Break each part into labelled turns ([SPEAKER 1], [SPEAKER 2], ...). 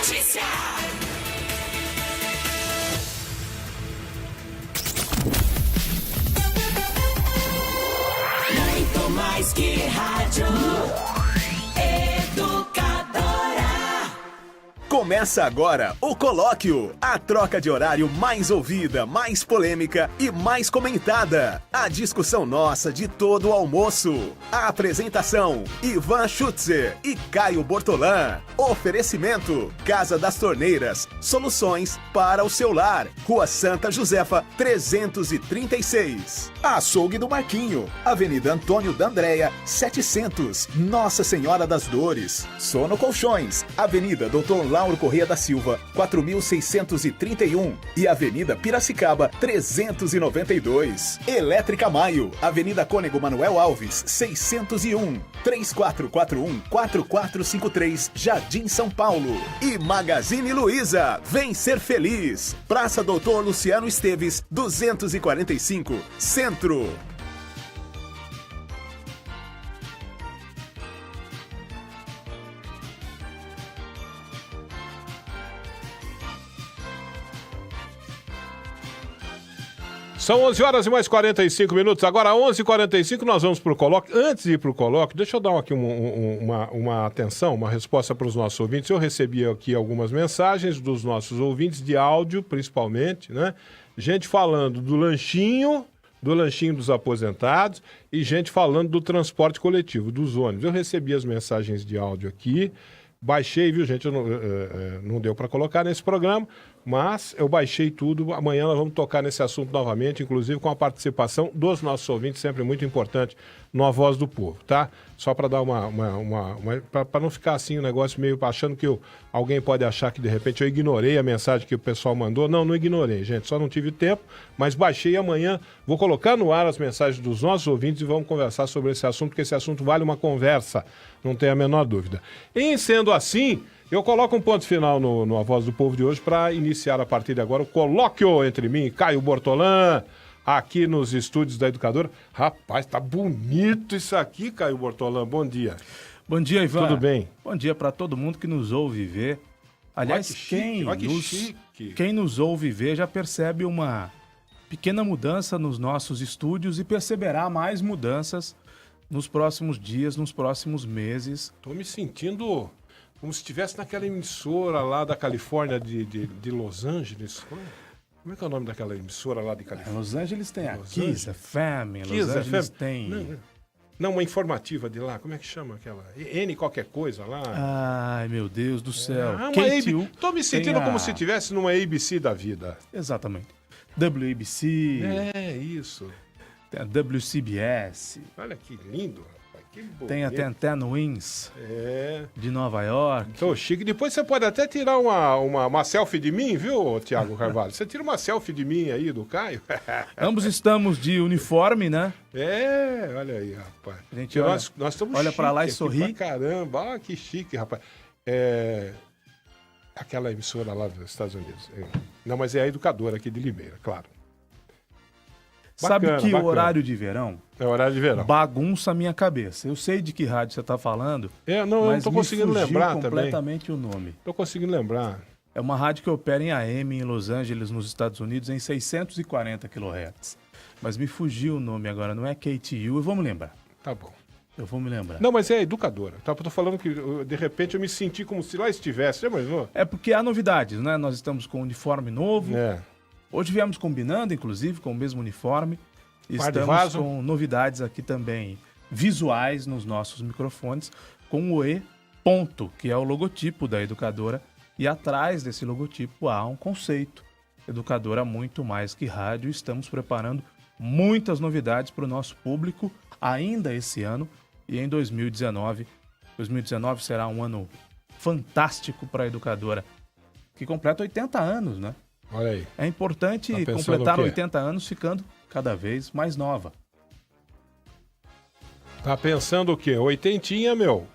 [SPEAKER 1] notícia. Muito mais que rádio.
[SPEAKER 2] Começa agora o Colóquio, a troca de horário mais ouvida, mais polêmica e mais comentada. A discussão nossa de todo o almoço. A apresentação, Ivan Schutzer e Caio Bortolã. Oferecimento, Casa das Torneiras, soluções para o seu lar. Rua Santa Josefa, 336. Açougue do Marquinho, Avenida Antônio D'Andrea, 700, Nossa Senhora das Dores. Sono Colchões, Avenida Doutor Lauro Corrêa da Silva, 4631 e Avenida Piracicaba, 392. Elétrica Maio, Avenida Cônego Manuel Alves, 601, 3441-4453, Jardim São Paulo. E Magazine Luiza, vem ser feliz. Praça Doutor Luciano Esteves, 245, Centro.
[SPEAKER 3] São 11 horas e mais 45 minutos. Agora, 11h45, nós vamos para o colóquio. Antes de ir para o colóquio, deixa eu dar aqui uma atenção, uma resposta para os nossos ouvintes. Eu recebi aqui algumas mensagens dos nossos ouvintes, de áudio, principalmente, né? Gente falando do lanchinho dos aposentados e gente falando do transporte coletivo, dos ônibus. Eu recebi as mensagens de áudio aqui, baixei, viu, gente? Não deu para colocar nesse programa, mas eu baixei tudo. Amanhã nós vamos tocar nesse assunto novamente, inclusive com a participação dos nossos ouvintes, sempre muito importante, no A Voz do Povo, tá? Só para dar para não ficar assim o negócio meio achando que alguém pode achar que de repente eu ignorei a mensagem que o pessoal mandou. Não ignorei, gente, só não tive tempo, mas baixei. Amanhã vou colocar no ar as mensagens dos nossos ouvintes e vamos conversar sobre esse assunto, porque esse assunto vale uma conversa, não tem a menor dúvida. E sendo assim, eu coloco um ponto final no A Voz do Povo de hoje para iniciar a partir de agora o colóquio entre mim e Caio Bortolã, aqui nos estúdios da Educadora. Rapaz, tá bonito isso aqui, Caio Bortolã. Bom dia.
[SPEAKER 4] Bom dia, Ivan.
[SPEAKER 3] Tudo bem?
[SPEAKER 4] Bom dia para todo mundo que nos ouve ver. Aliás, quem nos ouve ver já percebe uma pequena mudança nos nossos estúdios e perceberá mais mudanças nos próximos dias, nos próximos meses.
[SPEAKER 3] Tô me sentindo como se estivesse naquela emissora lá da Califórnia, de Los Angeles. Como é que é o nome daquela emissora lá de Califórnia?
[SPEAKER 4] Los Angeles tem a Kiss FM, Los Angeles tem...
[SPEAKER 3] Não, uma informativa de lá, como é que chama aquela? N qualquer coisa lá.
[SPEAKER 4] Ai, meu Deus do céu.
[SPEAKER 3] Tô me sentindo como se estivesse numa ABC da vida.
[SPEAKER 4] Exatamente. WABC.
[SPEAKER 3] É, isso.
[SPEAKER 4] Tem a WCBS.
[SPEAKER 3] Olha que lindo, rapaz. Que bonito.
[SPEAKER 4] Tem a Ten Wings de Nova York.
[SPEAKER 3] Tô chique. Depois você pode até tirar uma selfie de mim, viu, Tiago Carvalho? Você tira uma selfie de mim aí, do Caio.
[SPEAKER 4] Ambos estamos de uniforme, né?
[SPEAKER 3] Olha aí, rapaz.
[SPEAKER 4] A gente
[SPEAKER 3] nós estamos
[SPEAKER 4] olha pra lá e sorri.
[SPEAKER 3] Pra caramba, que chique, rapaz. Aquela emissora lá dos Estados Unidos. Não, mas é a Educadora aqui de Limeira, claro.
[SPEAKER 4] Sabe que o horário de verão...
[SPEAKER 3] É horário de verão.
[SPEAKER 4] Bagunça a minha cabeça. Eu sei de que rádio você está falando,
[SPEAKER 3] eu não tô conseguindo lembrar
[SPEAKER 4] completamente
[SPEAKER 3] também.
[SPEAKER 4] O nome.
[SPEAKER 3] Tô conseguindo lembrar.
[SPEAKER 4] É uma rádio que opera em AM em Los Angeles, nos Estados Unidos, em 640 kHz. Mas me fugiu o nome agora, não é KTU, eu vou me lembrar.
[SPEAKER 3] Tá bom.
[SPEAKER 4] Eu vou me lembrar.
[SPEAKER 3] Não, mas é a Educadora. Tô falando que, de repente, eu me senti como se lá estivesse. Já imaginou?
[SPEAKER 4] É porque há novidades, né? Nós estamos com um uniforme novo.
[SPEAKER 3] É.
[SPEAKER 4] Hoje viemos combinando, inclusive, com o mesmo uniforme. Estamos com novidades aqui também visuais nos nossos microfones, com o E, ponto, que é o logotipo da Educadora. E atrás desse logotipo há um conceito. Educadora muito mais que rádio. Estamos preparando muitas novidades para o nosso público ainda esse ano e em 2019. 2019 será um ano fantástico para a Educadora, que completa 80 anos, né?
[SPEAKER 3] Olha aí.
[SPEAKER 4] É importante completar 80 anos ficando cada vez mais nova.
[SPEAKER 3] Tá pensando o quê? Oitentinha, meu.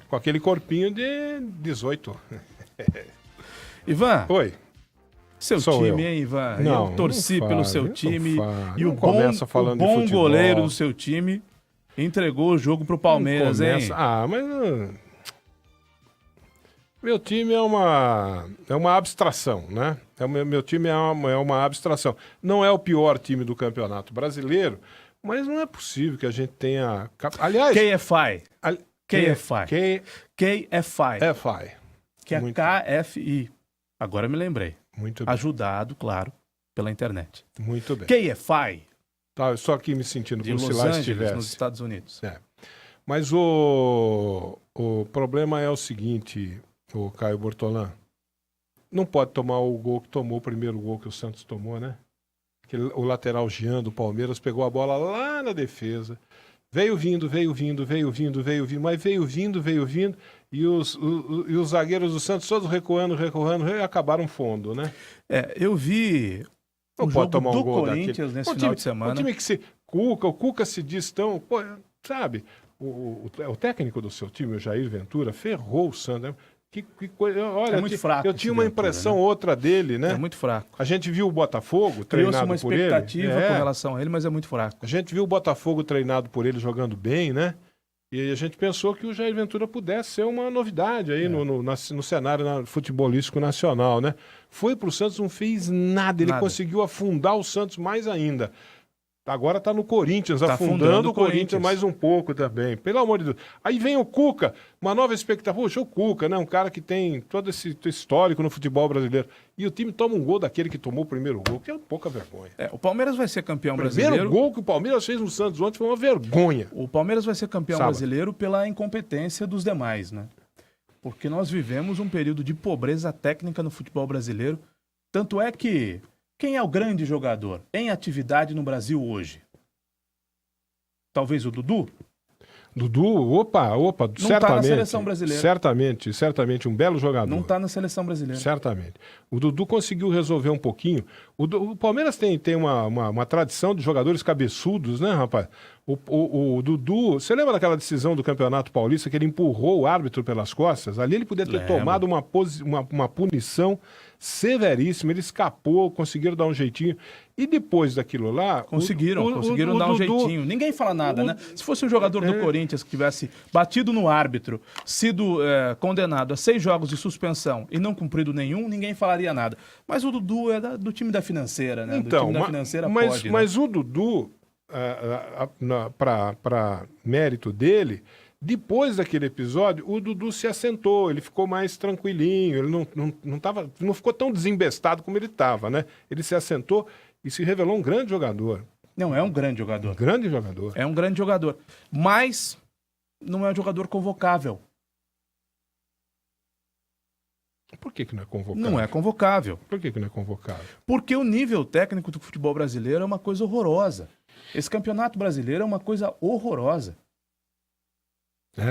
[SPEAKER 3] Com aquele corpinho de 18.
[SPEAKER 4] Ivan.
[SPEAKER 3] Oi.
[SPEAKER 4] Seu time, hein, Ivan?
[SPEAKER 3] Não,
[SPEAKER 4] eu torci pelo seu time. E o bom
[SPEAKER 3] de
[SPEAKER 4] goleiro do seu time entregou o jogo pro Palmeiras, hein?
[SPEAKER 3] Ah, mas... Meu time é uma abstração, né? Meu time é uma abstração. Não é o pior time do Campeonato Brasileiro, mas não é possível que a gente tenha... Aliás...
[SPEAKER 4] KFI. KFI. Que é KFI. Agora me lembrei.
[SPEAKER 3] Muito bem.
[SPEAKER 4] Ajudado, claro, pela internet.
[SPEAKER 3] Muito bem.
[SPEAKER 4] KFI.
[SPEAKER 3] Tá, eu só aqui me sentindo
[SPEAKER 4] de
[SPEAKER 3] como se
[SPEAKER 4] Los
[SPEAKER 3] lá
[SPEAKER 4] Angeles,
[SPEAKER 3] estivesse.
[SPEAKER 4] nos Estados Unidos.
[SPEAKER 3] É. Mas o problema é o seguinte, o Caio Bortolã. Não pode tomar o gol que tomou, o primeiro gol que o Santos tomou, né? O lateral Jean do Palmeiras pegou a bola lá na defesa. Veio vindo, mas veio vindo. E os zagueiros do Santos todos recuando, e acabaram fundo, né?
[SPEAKER 4] Eu vi
[SPEAKER 3] não
[SPEAKER 4] o
[SPEAKER 3] pode
[SPEAKER 4] jogo
[SPEAKER 3] tomar um
[SPEAKER 4] do
[SPEAKER 3] gol
[SPEAKER 4] Corinthians nesse final de semana.
[SPEAKER 3] O time que se... o Cuca se diz tão... Pô, sabe, o técnico do seu time, o Jair Ventura, ferrou o Santos. Que coisa... Olha,
[SPEAKER 4] é muito fraco.
[SPEAKER 3] Eu tinha uma impressão outra dele, né?
[SPEAKER 4] É muito fraco.
[SPEAKER 3] A gente viu o Botafogo treinado por ele.
[SPEAKER 4] Criou-se uma expectativa com relação a ele, mas é muito fraco.
[SPEAKER 3] A gente viu o Botafogo treinado por ele jogando bem, né? E a gente pensou que o Jair Ventura pudesse ser uma novidade aí no cenário futebolístico nacional, né? Foi pro Santos, não fez nada. Ele conseguiu afundar o Santos mais ainda. Agora tá no Corinthians, afundando o Corinthians mais um pouco também. Pelo amor de Deus. Aí vem o Cuca, uma nova expectativa. Poxa, o Cuca, né? Um cara que tem todo esse histórico no futebol brasileiro. E o time toma um gol daquele que tomou o primeiro gol, que é pouca vergonha.
[SPEAKER 4] O Palmeiras vai ser campeão brasileiro.
[SPEAKER 3] O primeiro gol que o Palmeiras fez no Santos ontem foi uma vergonha.
[SPEAKER 4] O Palmeiras vai ser campeão brasileiro pela incompetência dos demais, né? Porque nós vivemos um período de pobreza técnica no futebol brasileiro. Tanto é que... Quem é o grande jogador em atividade no Brasil hoje? Talvez o Dudu?
[SPEAKER 3] Dudu, opa,
[SPEAKER 4] não
[SPEAKER 3] certamente.
[SPEAKER 4] Não está na seleção brasileira.
[SPEAKER 3] Certamente, um belo jogador.
[SPEAKER 4] Não está na seleção brasileira.
[SPEAKER 3] Certamente. O Dudu conseguiu resolver um pouquinho. O Palmeiras tem uma tradição de jogadores cabeçudos, né, rapaz? O Dudu, você lembra daquela decisão do Campeonato Paulista que ele empurrou o árbitro pelas costas? Ali ele podia ter tomado uma punição severíssima. Ele escapou, conseguiram dar um jeitinho. E depois daquilo lá...
[SPEAKER 4] Conseguiram dar um jeitinho. Ninguém fala nada, né? Se fosse um jogador do Corinthians que tivesse batido no árbitro, sido condenado a 6 jogos de suspensão e não cumprido nenhum, ninguém falaria nada. Mas o Dudu é do time da Financeira, né?
[SPEAKER 3] Então,
[SPEAKER 4] do time da Financeira pode,
[SPEAKER 3] mas o Dudu, para mérito dele, depois daquele episódio, o Dudu se assentou, ele ficou mais tranquilinho, ele não ficou tão desembestado como ele estava, né? Ele se assentou e se revelou um grande jogador.
[SPEAKER 4] Não, é um grande jogador.
[SPEAKER 3] Um grande jogador.
[SPEAKER 4] É um grande jogador. Mas não é um jogador convocável.
[SPEAKER 3] Por que não é convocável?
[SPEAKER 4] Não é convocável.
[SPEAKER 3] Por que não é convocável?
[SPEAKER 4] Porque o nível técnico do futebol brasileiro é uma coisa horrorosa. Esse campeonato brasileiro é uma coisa horrorosa.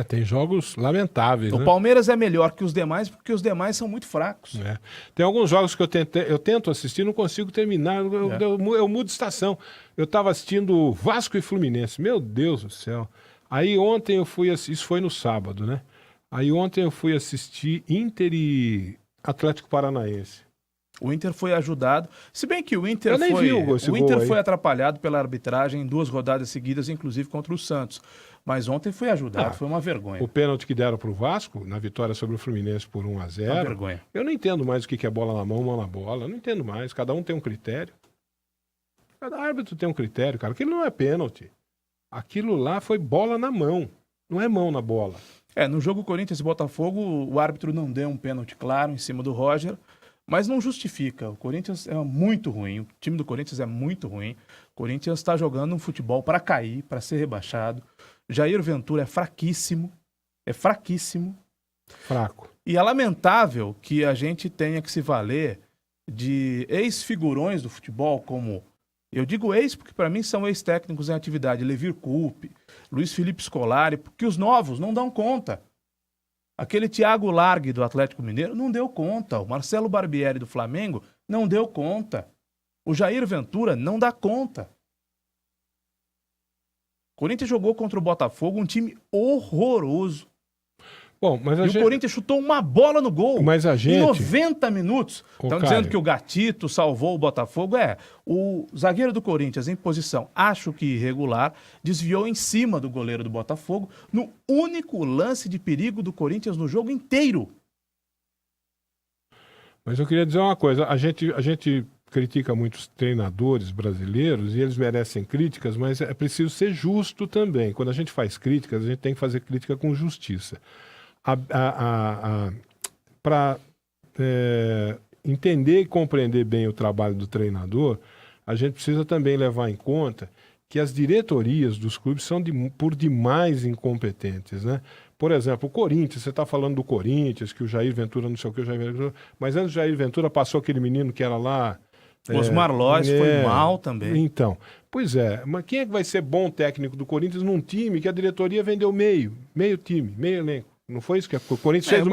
[SPEAKER 3] Tem jogos lamentáveis.
[SPEAKER 4] O Palmeiras é melhor que os demais porque os demais são muito fracos.
[SPEAKER 3] Tem alguns jogos que eu tento assistir e não consigo terminar. Eu mudo de estação. Eu estava assistindo Vasco e Fluminense. Meu Deus do céu. Aí ontem eu fui assistir, isso foi no sábado, né? Aí ontem eu fui assistir Inter e Atlético Paranaense.
[SPEAKER 4] O Inter foi ajudado, se bem que o Inter foi atrapalhado pela arbitragem em 2 rodadas seguidas, inclusive contra o Santos. Mas ontem foi ajudado, foi uma vergonha.
[SPEAKER 3] O pênalti que deram para o Vasco, na vitória sobre o Fluminense por 1-0.
[SPEAKER 4] Uma vergonha.
[SPEAKER 3] Eu não entendo mais o que é bola na mão, mão na bola. Eu não entendo mais. Cada um tem um critério. Cada árbitro tem um critério, cara. Aquilo não é pênalti. Aquilo lá foi bola na mão. Não é mão na bola.
[SPEAKER 4] No jogo Corinthians e Botafogo, o árbitro não deu um pênalti claro em cima do Roger, mas não justifica. O Corinthians é muito ruim, o time do Corinthians é muito ruim. O Corinthians está jogando um futebol para cair, para ser rebaixado. Jair Ventura é fraquíssimo.
[SPEAKER 3] Fraco.
[SPEAKER 4] E é lamentável que a gente tenha que se valer de ex-figurões do futebol, como... Eu digo ex porque para mim são ex-técnicos em atividade. Levir Coupe, Luiz Felipe Scolari, porque os novos não dão conta. Aquele Thiago Largue do Atlético Mineiro não deu conta. O Marcelo Barbieri do Flamengo não deu conta. O Jair Ventura não dá conta. O Corinthians jogou contra o Botafogo, um time horroroso.
[SPEAKER 3] Bom, mas
[SPEAKER 4] o Corinthians chutou uma bola no gol em 90 minutos. Estão dizendo que o Gatito salvou o Botafogo. O zagueiro do Corinthians em posição, acho que irregular, desviou em cima do goleiro do Botafogo no único lance de perigo do Corinthians no jogo inteiro.
[SPEAKER 3] Mas eu queria dizer uma coisa, a gente critica muitos treinadores brasileiros e eles merecem críticas, mas é preciso ser justo também. Quando a gente faz críticas, a gente tem que fazer crítica com justiça. Para entender e compreender bem o trabalho do treinador, a gente precisa também levar em conta que as diretorias dos clubes são por demais incompetentes, né? Por exemplo, o Corinthians, você está falando do Corinthians, que o Jair Ventura não sei o que, o Jair Ventura, mas antes do Jair Ventura passou aquele menino que era lá...
[SPEAKER 4] Osmar Lois foi mal também.
[SPEAKER 3] Então, pois é, mas quem é que vai ser bom técnico do Corinthians num time que a diretoria vendeu meio time, meio elenco? Não foi isso que o Corinthians fez no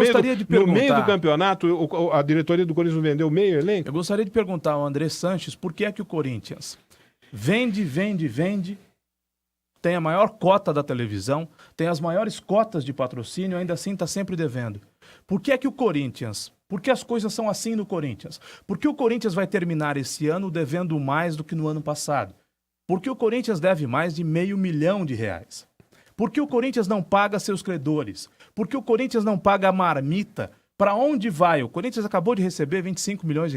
[SPEAKER 3] meio do campeonato? A diretoria do Corinthians vendeu meio elenco?
[SPEAKER 4] Eu gostaria de perguntar ao André Sanches por que é que o Corinthians vende, tem a maior cota da televisão, tem as maiores cotas de patrocínio, ainda assim está sempre devendo. Por que é que o Corinthians... Por que as coisas são assim no Corinthians? Por que o Corinthians vai terminar esse ano devendo mais do que no ano passado? Por que o Corinthians deve mais de R$500 milhão? Por que o Corinthians não paga seus credores? Por que o Corinthians não paga a marmita? Para onde vai? O Corinthians acabou de receber R$25 milhões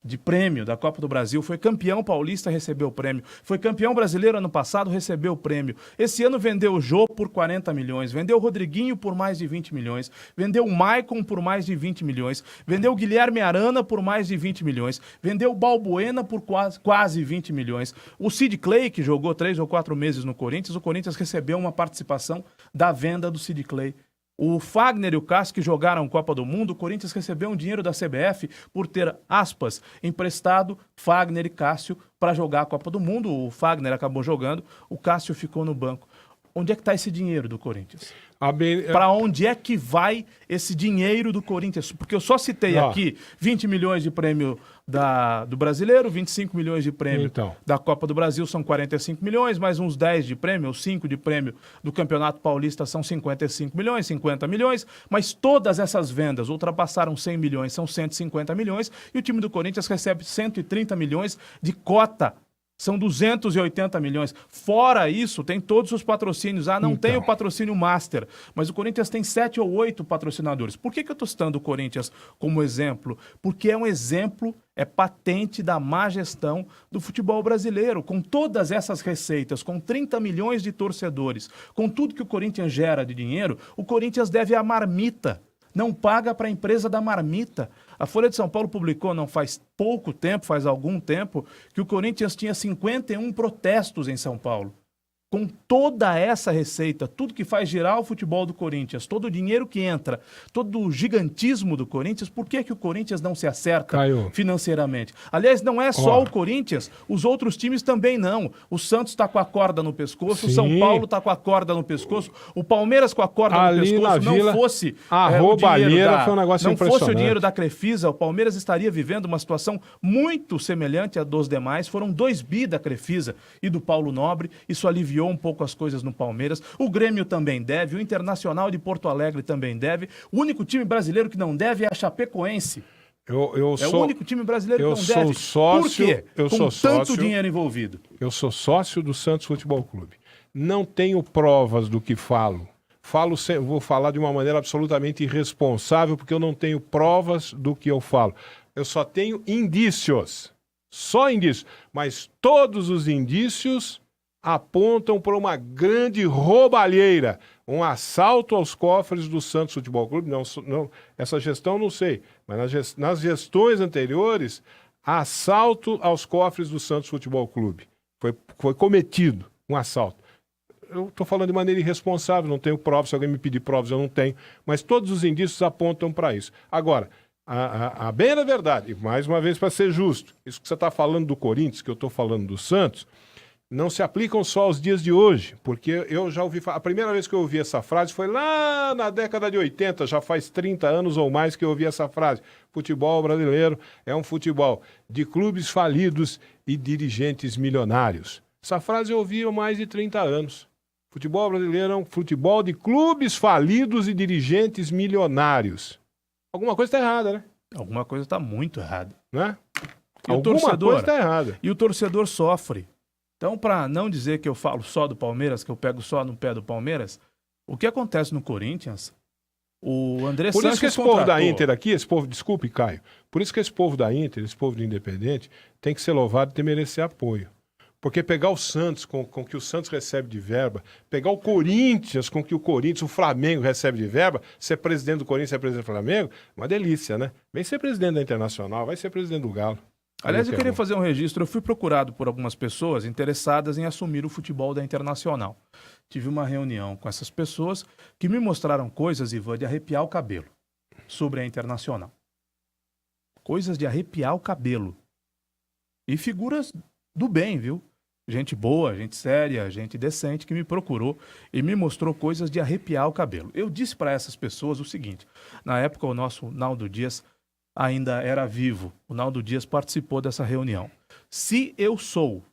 [SPEAKER 4] de prêmio da Copa do Brasil, foi campeão paulista, recebeu o prêmio, foi campeão brasileiro ano passado, recebeu o prêmio. Esse ano vendeu o Jô por 40 milhões, vendeu o Rodriguinho por mais de 20 milhões, vendeu o Maicon por mais de 20 milhões, vendeu o Guilherme Arana por mais de 20 milhões, vendeu o Balbuena por quase 20 milhões. O Sid Clay, que jogou 3 ou 4 meses no Corinthians, o Corinthians recebeu uma participação da venda do Sid Clay. O Fagner e o Cássio, que jogaram Copa do Mundo, o Corinthians recebeu um dinheiro da CBF por ter, aspas, emprestado Fagner e Cássio para jogar a Copa do Mundo. O Fagner acabou jogando, o Cássio ficou no banco. Onde é que está esse dinheiro do Corinthians? Para onde é que vai esse dinheiro do Corinthians? Porque eu só citei aqui 20 milhões de prêmio do Brasileiro, 25 milhões de prêmio da Copa do Brasil, são 45 milhões, mais uns 10 de prêmio, ou 5 de prêmio do Campeonato Paulista são 55 milhões, 50 milhões, mas todas essas vendas ultrapassaram 100 milhões, são 150 milhões, e o time do Corinthians recebe 130 milhões de cota. São 280 milhões. Fora isso, tem todos os patrocínios. Não tem o patrocínio Master, mas o Corinthians tem 7 ou 8 patrocinadores. Por que eu estou citando o Corinthians como exemplo? Porque é um exemplo, é patente da má gestão do futebol brasileiro. Com todas essas receitas, com 30 milhões de torcedores, com tudo que o Corinthians gera de dinheiro, o Corinthians deve a marmita. Não paga para a empresa da marmita. A Folha de São Paulo publicou, não faz pouco tempo, faz algum tempo, que o Corinthians tinha 51 protestos em São Paulo. Com toda essa receita, tudo que faz girar o futebol do Corinthians, todo o dinheiro que entra, todo o gigantismo do Corinthians, por que o Corinthians não se acerta financeiramente? Aliás, não é só o Corinthians, os outros times também não. O Santos está com a corda no pescoço, o São Paulo está com a corda no pescoço, o Palmeiras com a corda no pescoço, não fosse
[SPEAKER 3] a roubalheira foi um negócio
[SPEAKER 4] não
[SPEAKER 3] impressionante.
[SPEAKER 4] Fosse o dinheiro da Crefisa, o Palmeiras estaria vivendo uma situação muito semelhante à dos demais. Foram 2 bi da Crefisa e do Paulo Nobre, isso aliviou um pouco as coisas no Palmeiras. O Grêmio também deve, o Internacional de Porto Alegre também deve. O único time brasileiro que não deve é a Chapecoense. O único time brasileiro que não deve.
[SPEAKER 3] Sócio,
[SPEAKER 4] por quê? Com tanto dinheiro envolvido.
[SPEAKER 3] Eu sou sócio do Santos Futebol Clube. Não tenho provas do que falo. Vou falar de uma maneira absolutamente irresponsável, porque eu não tenho provas do que eu falo. Eu só tenho indícios. Só indícios. Mas todos os indícios apontam para uma grande roubalheira, um assalto aos cofres do Santos Futebol Clube. Não, essa gestão não sei, mas nas gestões anteriores, assalto aos cofres do Santos Futebol Clube. Foi cometido um assalto. Eu estou falando de maneira irresponsável, não tenho provas, se alguém me pedir provas eu não tenho, mas todos os indícios apontam para isso. Agora, a bem da verdade, e mais uma vez para ser justo, isso que você está falando do Corinthians, que eu estou falando do Santos, não se aplicam só aos dias de hoje, porque eu já ouvi... A primeira vez que eu ouvi essa frase foi lá na década de 80, já faz 30 anos ou mais que eu ouvi essa frase. Futebol brasileiro é um futebol de clubes falidos e dirigentes milionários. Essa frase eu ouvi há mais de 30 anos. Futebol brasileiro é um futebol de clubes falidos e dirigentes milionários. Alguma coisa está errada, né?
[SPEAKER 4] Alguma coisa está muito errada.
[SPEAKER 3] Né?
[SPEAKER 4] Alguma coisa
[SPEAKER 3] está errada.
[SPEAKER 4] E o torcedor sofre. Então, para não dizer que eu falo só do Palmeiras, que eu pego só no pé do Palmeiras, o que acontece no Corinthians O André
[SPEAKER 3] Por
[SPEAKER 4] Sanches
[SPEAKER 3] isso que esse povo da Inter aqui, esse povo, desculpe, Caio, por isso que esse povo da Inter, esse povo do Independente, tem que ser louvado e ter merecer apoio. Porque pegar o Santos com que o Santos recebe de verba, pegar o Corinthians com que o Corinthians, o Flamengo recebe de verba, ser presidente do Corinthians, ser presidente do Flamengo, uma delícia, né? Vem ser presidente da Internacional, vai ser presidente do Galo.
[SPEAKER 4] Aliás, eu queria fazer um registro. Eu fui procurado por algumas pessoas interessadas em assumir o futebol da Internacional. Tive uma reunião com essas pessoas que me mostraram coisas, Ivan, de arrepiar o cabelo sobre a Internacional. Coisas de arrepiar o cabelo. E figuras do bem, viu? Gente boa, gente séria, gente decente que me procurou e me mostrou coisas de arrepiar o cabelo. Eu disse para essas pessoas o seguinte: na época o nosso Naldo Dias ainda era vivo. O Naldo Dias participou dessa reunião. Se eu sou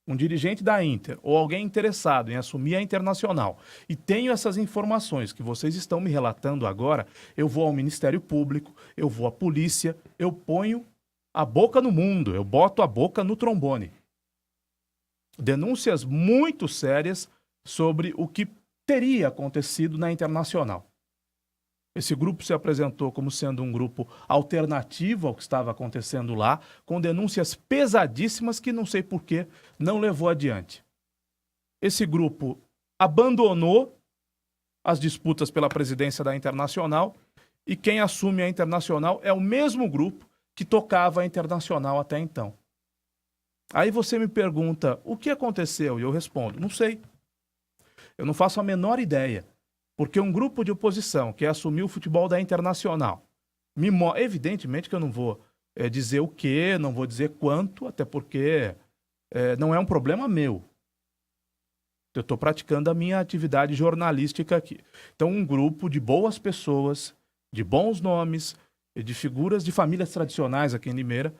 [SPEAKER 4] um dirigente da Inter ou alguém interessado em assumir a Internacional e tenho essas informações que vocês estão me relatando agora, eu vou ao Ministério Público, eu vou à polícia, eu ponho a boca no mundo, eu boto a boca no trombone. Denúncias muito sérias sobre o que teria acontecido na Internacional. Esse grupo se apresentou como sendo um grupo alternativo ao que estava acontecendo lá, com denúncias pesadíssimas que não sei por que não levou adiante. Esse grupo abandonou as disputas pela presidência da Internacional e quem assume a Internacional é o mesmo grupo que tocava a Internacional até então. Aí você me pergunta, o que aconteceu? E eu respondo, não sei. Eu não faço a menor ideia. Porque um grupo de oposição que assumiu o futebol da Internacional, evidentemente que eu não vou dizer o quê, não vou dizer quanto, até porque não é um problema meu. Eu estou praticando a minha atividade jornalística aqui. Então, um grupo de boas pessoas, de bons nomes, de figuras de famílias tradicionais aqui em Limeira,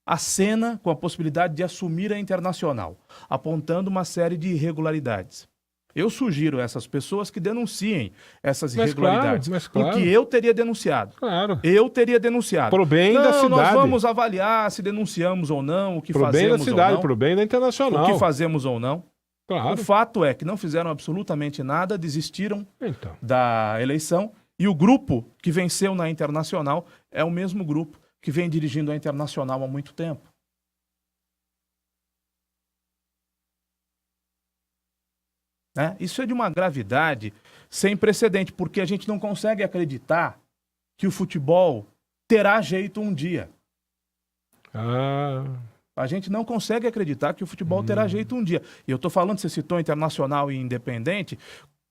[SPEAKER 4] acena com a possibilidade de assumir a Internacional, apontando uma série de irregularidades. Eu sugiro a essas pessoas que denunciem essas irregularidades.
[SPEAKER 3] Claro.
[SPEAKER 4] Porque eu teria denunciado.
[SPEAKER 3] Claro.
[SPEAKER 4] Eu teria denunciado.
[SPEAKER 3] Pro bem da cidade.
[SPEAKER 4] Nós vamos avaliar se denunciamos ou não, o que fazemos ou não.
[SPEAKER 3] Pro bem da cidade, pro bem da Internacional.
[SPEAKER 4] O que fazemos ou não.
[SPEAKER 3] Claro.
[SPEAKER 4] O fato é que não fizeram absolutamente nada, desistiram da eleição. E o grupo que venceu na Internacional é o mesmo grupo que vem dirigindo a Internacional há muito tempo. Isso é de uma gravidade sem precedente, porque a gente não consegue acreditar que o futebol terá jeito um dia. A gente não consegue acreditar que o futebol terá jeito um dia. E eu estou falando, você citou Internacional e Independente,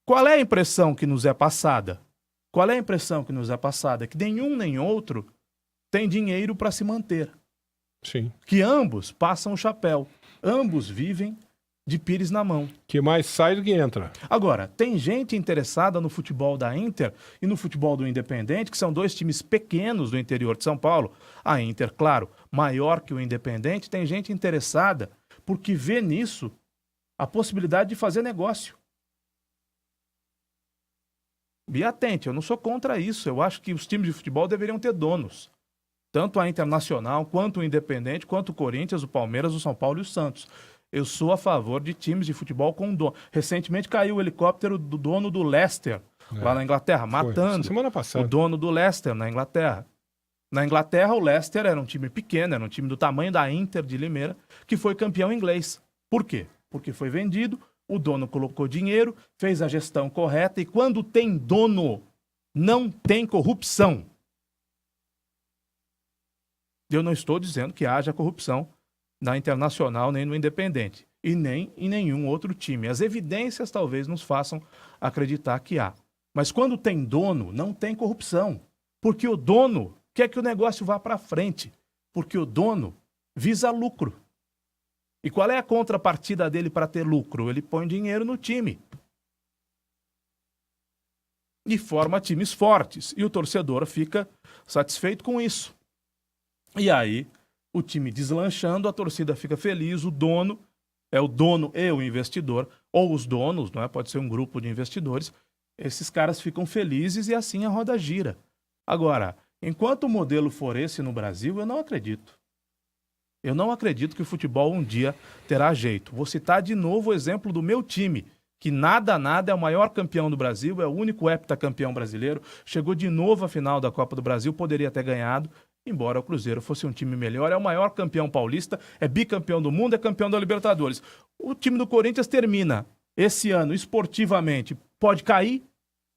[SPEAKER 4] qual é a impressão que nos é passada? Qual é a impressão que nos é passada? Que nenhum nem outro tem dinheiro para se manter.
[SPEAKER 3] Sim.
[SPEAKER 4] Que ambos passam o chapéu. Ambos vivem de pires na mão.
[SPEAKER 3] Que mais sai do que entra.
[SPEAKER 4] Agora, tem gente interessada no futebol da Inter e no futebol do Independente, que são dois times pequenos do interior de São Paulo. A Inter, claro, maior que o Independente. Tem gente interessada porque vê nisso a possibilidade de fazer negócio. E atente, eu não sou contra isso. Eu acho que os times de futebol deveriam ter donos. Tanto a Internacional, quanto o Independente, quanto o Corinthians, o Palmeiras, o São Paulo e o Santos. Eu sou a favor de times de futebol com dono. Recentemente caiu o helicóptero do dono do Leicester, lá na Inglaterra, matando
[SPEAKER 3] semana passada.
[SPEAKER 4] O dono do Leicester na Inglaterra. Na Inglaterra, o Leicester era um time pequeno, era um time do tamanho da Inter de Limeira, que foi campeão inglês. Por quê? Porque foi vendido, o dono colocou dinheiro, fez a gestão correta, e quando tem dono, não tem corrupção. Eu não estou dizendo que haja corrupção na Internacional, nem no Independente, e nem em nenhum outro time. As evidências talvez nos façam acreditar que há. Mas quando tem dono, não tem corrupção. Porque o dono quer que o negócio vá para frente. Porque o dono visa lucro. E qual é a contrapartida dele para ter lucro? Ele põe dinheiro no time. E forma times fortes. E o torcedor fica satisfeito com isso. E aí, o time deslanchando, a torcida fica feliz, o dono, é o dono e o investidor, ou os donos, não é? Pode ser um grupo de investidores, esses caras ficam felizes e assim a roda gira. Agora, enquanto o modelo for esse no Brasil, eu não acredito. Eu não acredito que o futebol um dia terá jeito. Vou citar de novo o exemplo do meu time, que nada é o maior campeão do Brasil, é o único heptacampeão brasileiro, chegou de novo à final da Copa do Brasil, poderia ter ganhado, embora o Cruzeiro fosse um time melhor, é o maior campeão paulista, é bicampeão do mundo, é campeão da Libertadores. O time do Corinthians termina esse ano esportivamente, pode cair,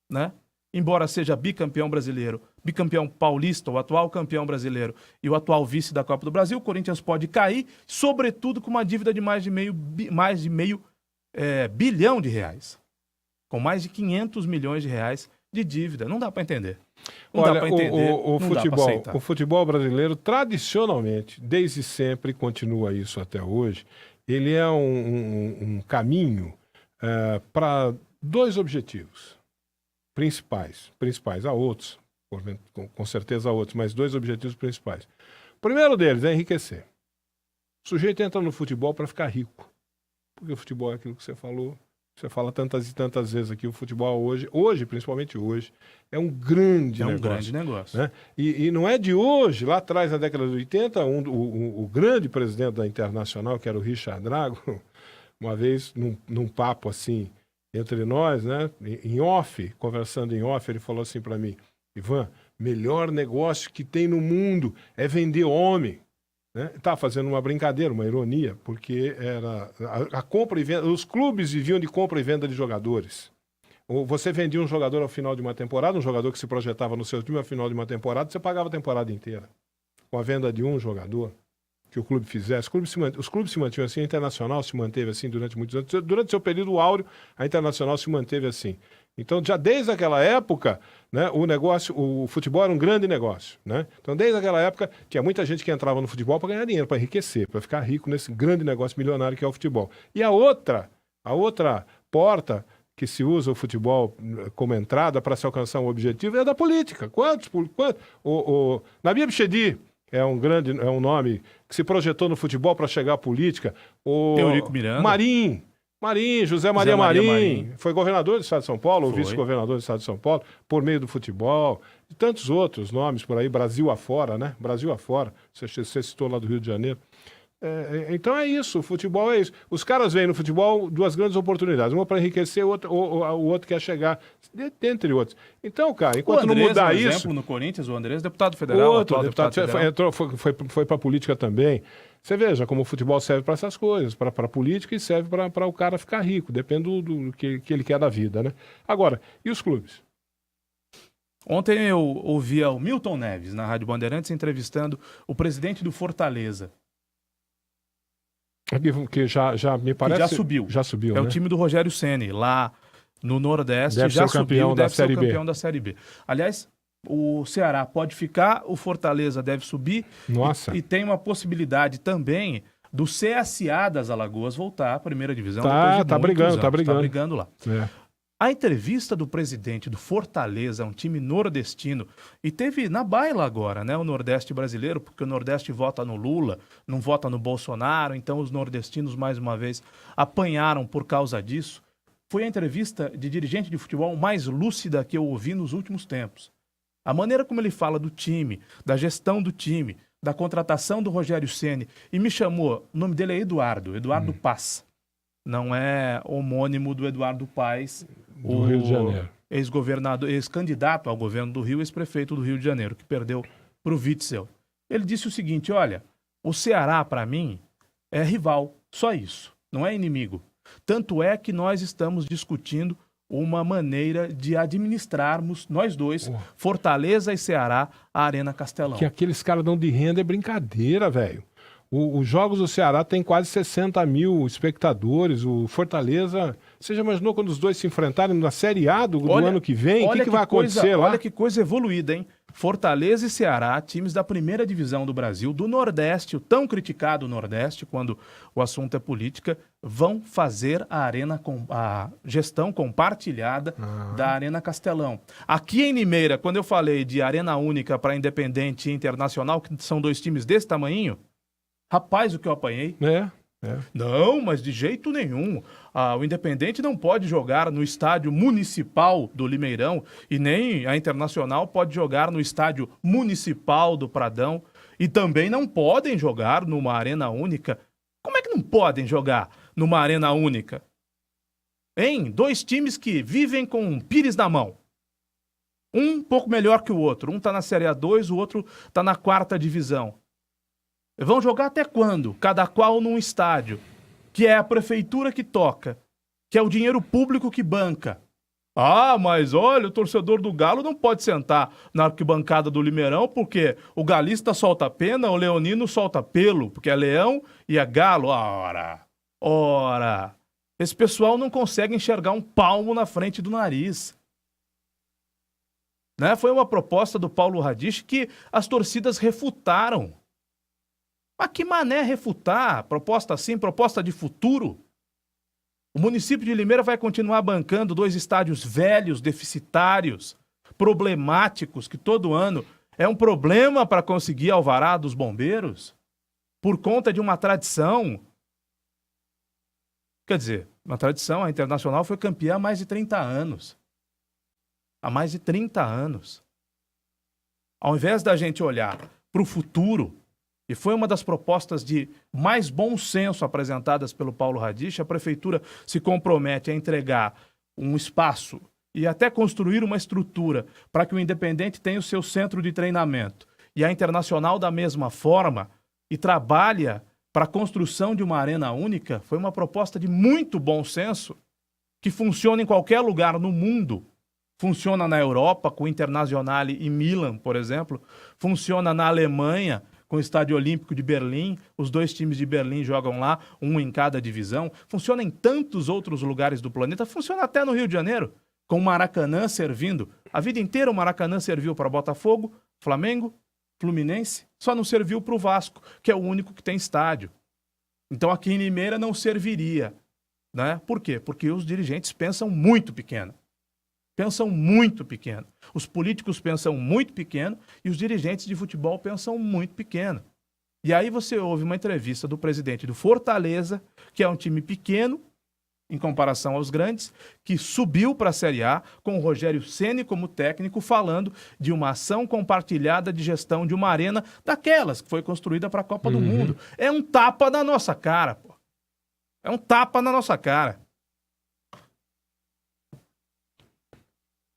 [SPEAKER 4] né? Embora seja bicampeão brasileiro, bicampeão paulista, o atual campeão brasileiro e o atual vice da Copa do Brasil, o Corinthians pode cair, sobretudo com uma dívida de mais de meio bilhão de reais. Com mais de 500 milhões de reais de dívida. Não dá para entender.
[SPEAKER 3] Olha, o futebol brasileiro, tradicionalmente, desde sempre, continua isso até hoje, ele é um caminho para dois objetivos principais. Há outros, com certeza há outros, mas dois objetivos principais. O primeiro deles é enriquecer. O sujeito entra no futebol para ficar rico. Porque o futebol é aquilo que você falou. Você fala tantas e tantas vezes aqui, o futebol hoje, principalmente hoje, é um grande negócio. É um grande negócio. Né? E não é de hoje, lá atrás, na década de 80, o grande presidente da Internacional, que era o Richard Drago, uma vez, num papo assim, entre nós, né, conversando em off, ele falou assim para mim: Ivan, melhor negócio que tem no mundo é vender homem. Né? Tá fazendo uma brincadeira, uma ironia, porque era a compra e venda, os clubes viviam de compra e venda de jogadores. Você vendia um jogador ao final de uma temporada, um jogador que se projetava no seu time ao final de uma temporada, você pagava a temporada inteira. Com a venda de um jogador que o clube fizesse, os clubes se mantinham assim, a Internacional se manteve assim durante muitos anos. Durante seu período áureo, a Internacional se manteve assim. Então, já desde aquela época, né, o futebol era um grande negócio. Né? Então, desde aquela época, tinha muita gente que entrava no futebol para ganhar dinheiro, para enriquecer, para ficar rico nesse grande negócio milionário que é o futebol. E a outra porta que se usa o futebol como entrada para se alcançar um objetivo é a da política. Quantos? O Nabi Bichedi é um nome que se projetou no futebol para chegar à política. O
[SPEAKER 4] Eurico Miranda.
[SPEAKER 3] José Maria Marim, foi governador do estado de São Paulo, ou vice-governador do estado de São Paulo, por meio do futebol, e tantos outros nomes por aí, Brasil afora, né? Brasil afora, você citou lá do Rio de Janeiro. Então é isso, o futebol é isso. Os caras veem no futebol duas grandes oportunidades, uma para enriquecer, o outro quer chegar, entre outros. Então, cara, enquanto não mudar isso...
[SPEAKER 4] exemplo, no Corinthians, o Andrés, deputado federal,
[SPEAKER 3] outro deputado federal. Foi para a política também. Você veja como o futebol serve para essas coisas, para a política, e serve para o cara ficar rico, depende do que ele quer da vida, né? Agora, e os clubes?
[SPEAKER 4] Ontem eu ouvia o Milton Neves, na Rádio Bandeirantes, entrevistando o presidente do Fortaleza.
[SPEAKER 3] Que já me parece...
[SPEAKER 4] Que já subiu,
[SPEAKER 3] né?
[SPEAKER 4] O time do Rogério Ceni, lá no Nordeste,
[SPEAKER 3] deve
[SPEAKER 4] já
[SPEAKER 3] ser campeão
[SPEAKER 4] subiu,
[SPEAKER 3] da
[SPEAKER 4] deve ser
[SPEAKER 3] Série
[SPEAKER 4] o campeão da Série B. Aliás, o Ceará pode ficar, o Fortaleza deve subir.
[SPEAKER 3] Nossa.
[SPEAKER 4] E tem uma possibilidade também do CSA das Alagoas voltar à primeira divisão.
[SPEAKER 3] Tá brigando
[SPEAKER 4] lá. A entrevista do presidente do Fortaleza, um time nordestino, e teve na baila agora, né, o Nordeste brasileiro, porque o Nordeste vota no Lula, não vota no Bolsonaro, então os nordestinos, mais uma vez, apanharam por causa disso. Foi a entrevista de dirigente de futebol mais lúcida que eu ouvi nos últimos tempos. A maneira como ele fala do time, da gestão do time, da contratação do Rogério Ceni, e me chamou, o nome dele é Eduardo Paz. Não é homônimo do Eduardo Paes,
[SPEAKER 3] do Rio de Janeiro.
[SPEAKER 4] Ex-governador, ex-candidato ao governo do Rio, ex-prefeito do Rio de Janeiro, que perdeu para o Witzel. Ele disse o seguinte: olha, o Ceará, para mim, é rival, só isso, não é inimigo. Tanto é que nós estamos discutindo uma maneira de administrarmos, nós dois, Fortaleza e Ceará, a Arena Castelão.
[SPEAKER 3] Que aqueles caras dão de renda é brincadeira, velho. Os jogos do Ceará tem quase 60 mil espectadores. O Fortaleza... Você já imaginou quando os dois se enfrentarem na Série A do ano que vem? O que vai acontecer lá?
[SPEAKER 4] Olha que coisa evoluída, hein? Fortaleza e Ceará, times da primeira divisão do Brasil, do Nordeste, o tão criticado Nordeste, quando o assunto é política, vão fazer a gestão compartilhada da Arena Castelão. Aqui em Limeira, quando eu falei de Arena Única para Independente e Internacional, que são dois times desse tamanhinho, rapaz, o que eu apanhei. Não, mas de jeito nenhum. O Independente não pode jogar no estádio municipal do Limeirão e nem a Internacional pode jogar no estádio municipal do Pradão e também não podem jogar numa arena única. Como é que não podem jogar numa arena única? Hein? 2 times que vivem com um pires na mão. Um pouco melhor que o outro. Um tá na Série A2, o outro tá na 4ª divisão. Vão jogar até quando? Cada qual num estádio. Que é a prefeitura que toca. Que é o dinheiro público que banca. Ah, mas olha, o torcedor do Galo não pode sentar na arquibancada do Limeirão porque o galista solta pena, o leonino solta pelo, porque é leão e é galo. Ora, esse pessoal não consegue enxergar um palmo na frente do nariz. Né? Foi uma proposta do Paulo Radiche que as torcidas refutaram. Mas que mané refutar? Proposta assim, proposta de futuro? O município de Limeira vai continuar bancando 2 estádios velhos, deficitários, problemáticos, que todo ano é um problema para conseguir alvará dos bombeiros, por conta de uma tradição. Quer dizer, uma tradição, a Internacional foi campeã há mais de 30 anos. Há mais de 30 anos. Ao invés da gente olhar para o futuro, e foi uma das propostas de mais bom senso apresentadas pelo Paulo Radiche, a prefeitura se compromete a entregar um espaço e até construir uma estrutura para que o Independente tenha o seu centro de treinamento. E a Internacional da mesma forma, e trabalha para a construção de uma arena única, foi uma proposta de muito bom senso, que funciona em qualquer lugar no mundo. Funciona na Europa, com o Internazionale e Milan, por exemplo. Funciona na Alemanha, com o Estádio Olímpico de Berlim, os 2 times de Berlim jogam lá, um em cada divisão. Funciona em tantos outros lugares do planeta, funciona até no Rio de Janeiro, com o Maracanã servindo. A vida inteira o Maracanã serviu para Botafogo, Flamengo, Fluminense, só não serviu para o Vasco, que é o único que tem estádio. Então aqui em Limeira não serviria. Né? Por quê? Porque os dirigentes pensam muito pequeno. Pensam muito pequeno. Os políticos pensam muito pequeno e os dirigentes de futebol pensam muito pequeno. E aí você ouve uma entrevista do presidente do Fortaleza, que é um time pequeno, em comparação aos grandes, que subiu para a Série A, com o Rogério Ceni como técnico, falando de uma ação compartilhada de gestão de uma arena daquelas que foi construída para a Copa do Mundo. É um tapa na nossa cara, pô. É um tapa na nossa cara.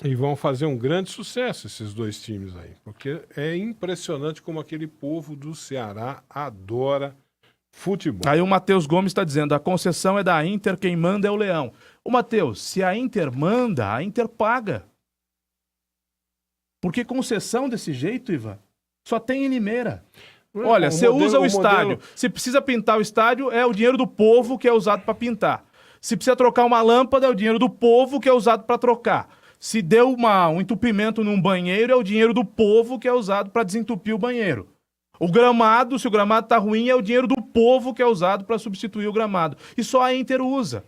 [SPEAKER 3] E vão fazer um grande sucesso esses 2 times aí, porque é impressionante como aquele povo do Ceará adora futebol.
[SPEAKER 4] Aí o Matheus Gomes está dizendo, a concessão é da Inter, quem manda é o Leão. Ô Matheus, se a Inter manda, a Inter paga. Porque concessão desse jeito, Ivan, só tem em Limeira. Olha, você usa o estádio. Se precisa pintar o estádio, é o dinheiro do povo que é usado para pintar. Se precisa trocar uma lâmpada, é o dinheiro do povo que é usado para trocar. Se deu um entupimento num banheiro, é o dinheiro do povo que é usado para desentupir o banheiro. O gramado, se o gramado está ruim, é o dinheiro do povo que é usado para substituir o gramado. E só a Inter usa.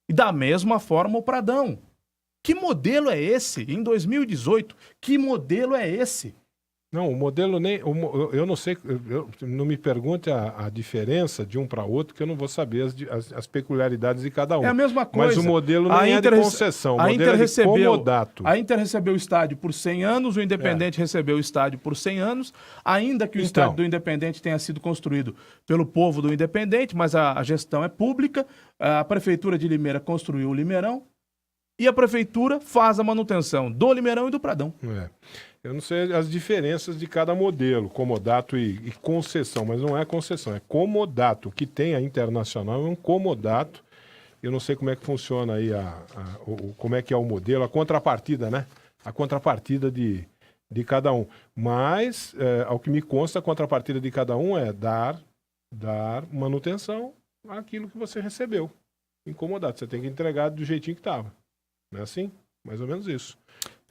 [SPEAKER 4] E da mesma forma o Pradão. Que modelo é esse? Em 2018, que modelo é esse?
[SPEAKER 3] Não, o modelo nem... Eu não sei, não me pergunte a diferença de um para outro, que eu não vou saber as peculiaridades de cada um.
[SPEAKER 4] É a mesma coisa.
[SPEAKER 3] Mas o modelo nem é de concessão, o modelo é de comodato.
[SPEAKER 4] A Inter recebeu o estádio por 100 anos, o Independente recebeu o estádio por 100 anos, ainda que o estádio do Independente tenha sido construído pelo povo do Independente, mas a gestão é pública, a Prefeitura de Limeira construiu o Limeirão, e a Prefeitura faz a manutenção do Limeirão e do Pradão.
[SPEAKER 3] Eu não sei as diferenças de cada modelo, comodato e concessão, mas não é concessão, é comodato. O que tem a Internacional é um comodato. Eu não sei como é que funciona aí, como é que é o modelo, a contrapartida, né? A contrapartida de cada um. Mas, ao que me consta, a contrapartida de cada um é dar manutenção àquilo que você recebeu. Incomodato. Você tem que entregar do jeitinho que estava. Não é assim? Mais ou menos isso.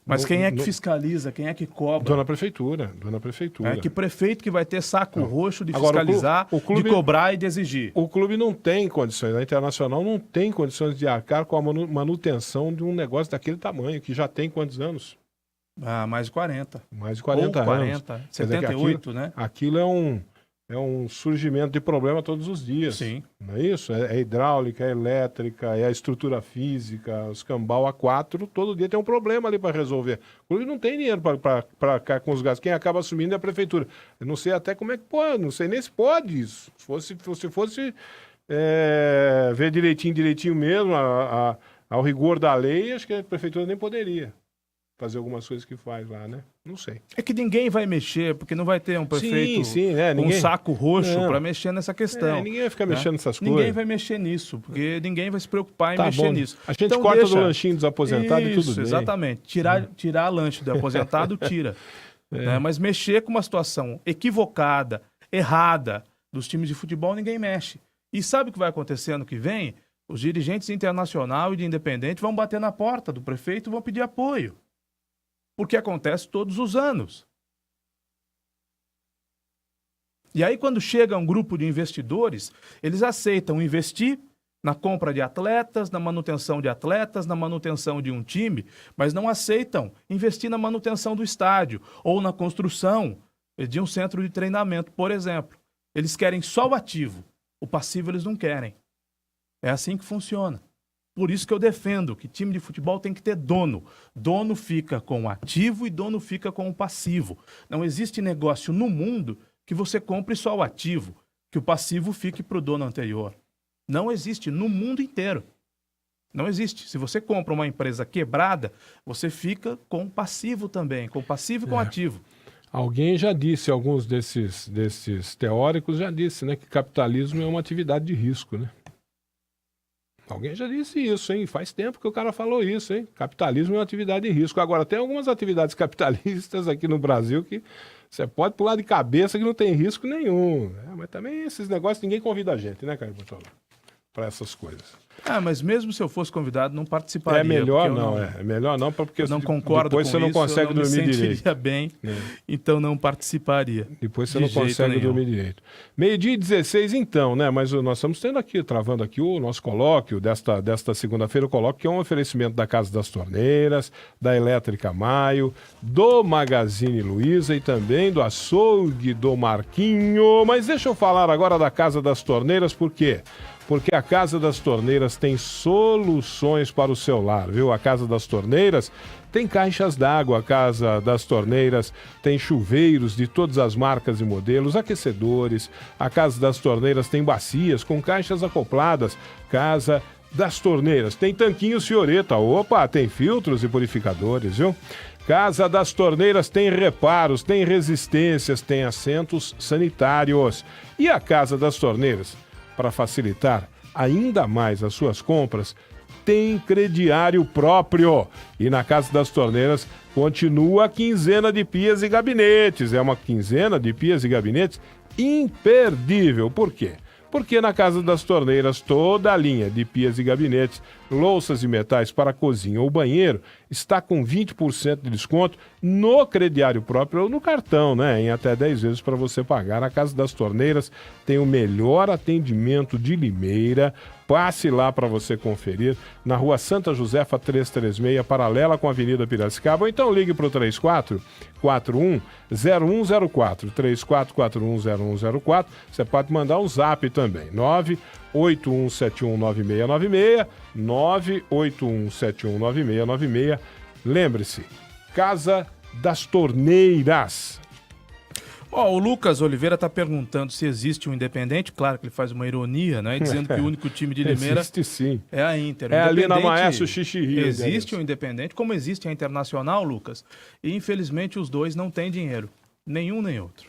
[SPEAKER 4] Mas quem é que fiscaliza? Quem é que cobra?
[SPEAKER 3] Dona Prefeitura.
[SPEAKER 4] Que prefeito que vai ter saco roxo de fiscalizar, de cobrar e de exigir?
[SPEAKER 3] O clube não tem condições, a Internacional não tem condições de arcar com a manutenção de um negócio daquele tamanho, que já tem quantos anos?
[SPEAKER 4] Mais de 40.
[SPEAKER 3] Mais de 40
[SPEAKER 4] Ou
[SPEAKER 3] anos.
[SPEAKER 4] 40, 78, né?
[SPEAKER 3] Aquilo é um surgimento de problema todos os dias.
[SPEAKER 4] Sim.
[SPEAKER 3] Não é isso? É hidráulica, é elétrica, é a estrutura física, os cambal A4, todo dia tem um problema ali para resolver. O clube não tem dinheiro para arcar com os gastos. Quem acaba assumindo é a prefeitura. Eu não sei até como é que pode, não sei nem se pode isso. Se fosse ver direitinho mesmo Ao rigor da lei, acho que a prefeitura nem poderia fazer algumas coisas que faz lá, né? Não sei.
[SPEAKER 4] É que ninguém vai mexer, porque não vai ter um prefeito com
[SPEAKER 3] ninguém...
[SPEAKER 4] um saco roxo para mexer nessa questão.
[SPEAKER 3] Ninguém vai ficar mexendo nessas coisas.
[SPEAKER 4] Ninguém vai mexer nisso, porque ninguém vai se preocupar em mexer nisso.
[SPEAKER 3] A gente corta do lanchinho dos aposentados e tudo bem.
[SPEAKER 4] Exatamente. Tirar lanche do aposentado, tira. Né? Mas mexer com uma situação equivocada, errada dos times de futebol, ninguém mexe. E sabe o que vai acontecer ano que vem? Os dirigentes internacional e de independente vão bater na porta do prefeito e vão pedir apoio. Porque acontece todos os anos. E aí, quando chega um grupo de investidores, eles aceitam investir na compra de atletas, na manutenção de atletas, na manutenção de um time, mas não aceitam investir na manutenção do estádio ou na construção de um centro de treinamento, por exemplo. Eles querem só o ativo, o passivo eles não querem. É assim que funciona. Por isso que eu defendo que time de futebol tem que ter dono. Dono fica com o ativo e dono fica com o passivo. Não existe negócio no mundo que você compre só o ativo, que o passivo fique para o dono anterior. Não existe no mundo inteiro. Não existe. Se você compra uma empresa quebrada, você fica com o passivo também, com o passivo e com o ativo.
[SPEAKER 3] Alguém já disse, alguns desses teóricos já disse, né, que capitalismo é uma atividade de risco, né? Alguém já disse isso, hein? Faz tempo que o cara falou isso, hein? Capitalismo é uma atividade de risco. Agora, tem algumas atividades capitalistas aqui no Brasil que você pode pular de cabeça que não tem risco nenhum. Mas também esses negócios, ninguém convida a gente, né, Caio Bortolão? Para essas coisas.
[SPEAKER 4] Mas mesmo se eu fosse convidado, não participaria.
[SPEAKER 3] É melhor não, é melhor não, porque
[SPEAKER 4] não concordo
[SPEAKER 3] depois
[SPEAKER 4] com
[SPEAKER 3] você não
[SPEAKER 4] isso,
[SPEAKER 3] consegue dormir direito.
[SPEAKER 4] Bem, então não participaria.
[SPEAKER 3] Depois você não consegue dormir direito. 12:16 então, né? Mas nós estamos travando aqui o nosso colóquio desta segunda-feira, o colóquio que é um oferecimento da Casa das Torneiras, da Elétrica Maio, do Magazine Luiza e também do Açougue do Marquinho. Mas deixa eu falar agora da Casa das Torneiras, por quê? Porque a Casa das Torneiras tem soluções para o seu lar, viu? A Casa das Torneiras tem caixas d'água, a Casa das Torneiras tem chuveiros de todas as marcas e modelos, aquecedores. A Casa das Torneiras tem bacias com caixas acopladas. Casa das Torneiras tem tanquinhos Fioretta, tem filtros e purificadores, viu? Casa das Torneiras tem reparos, tem resistências, tem assentos sanitários. E a Casa das Torneiras, para facilitar ainda mais as suas compras, tem crediário próprio. E na Casa das Torneiras continua a quinzena de pias e gabinetes. É uma quinzena de pias e gabinetes imperdível. Por quê? Porque na Casa das Torneiras toda a linha de pias e gabinetes, louças e metais para cozinha ou banheiro está com 20% de desconto no crediário próprio ou no cartão, né? Em até 10 vezes para você pagar. A Casa das Torneiras tem o melhor atendimento de Limeira. Passe lá para você conferir, na Rua Santa Josefa 336, paralela com a Avenida Piracicaba, ou então ligue para o 3441-0104, 3441-0104, você pode mandar um zap também, 981719696, 981719696, lembre-se, Casa das Torneiras.
[SPEAKER 4] O Lucas Oliveira está perguntando se existe um Independente. Claro que ele faz uma ironia, né? Dizendo que o único time de Limeira
[SPEAKER 3] existe, sim.
[SPEAKER 4] É a Inter.
[SPEAKER 3] É ali na Maestro Xixi.
[SPEAKER 4] Existe um Independente, como existe a Internacional, Lucas. E infelizmente os dois não têm dinheiro. Nenhum nem outro.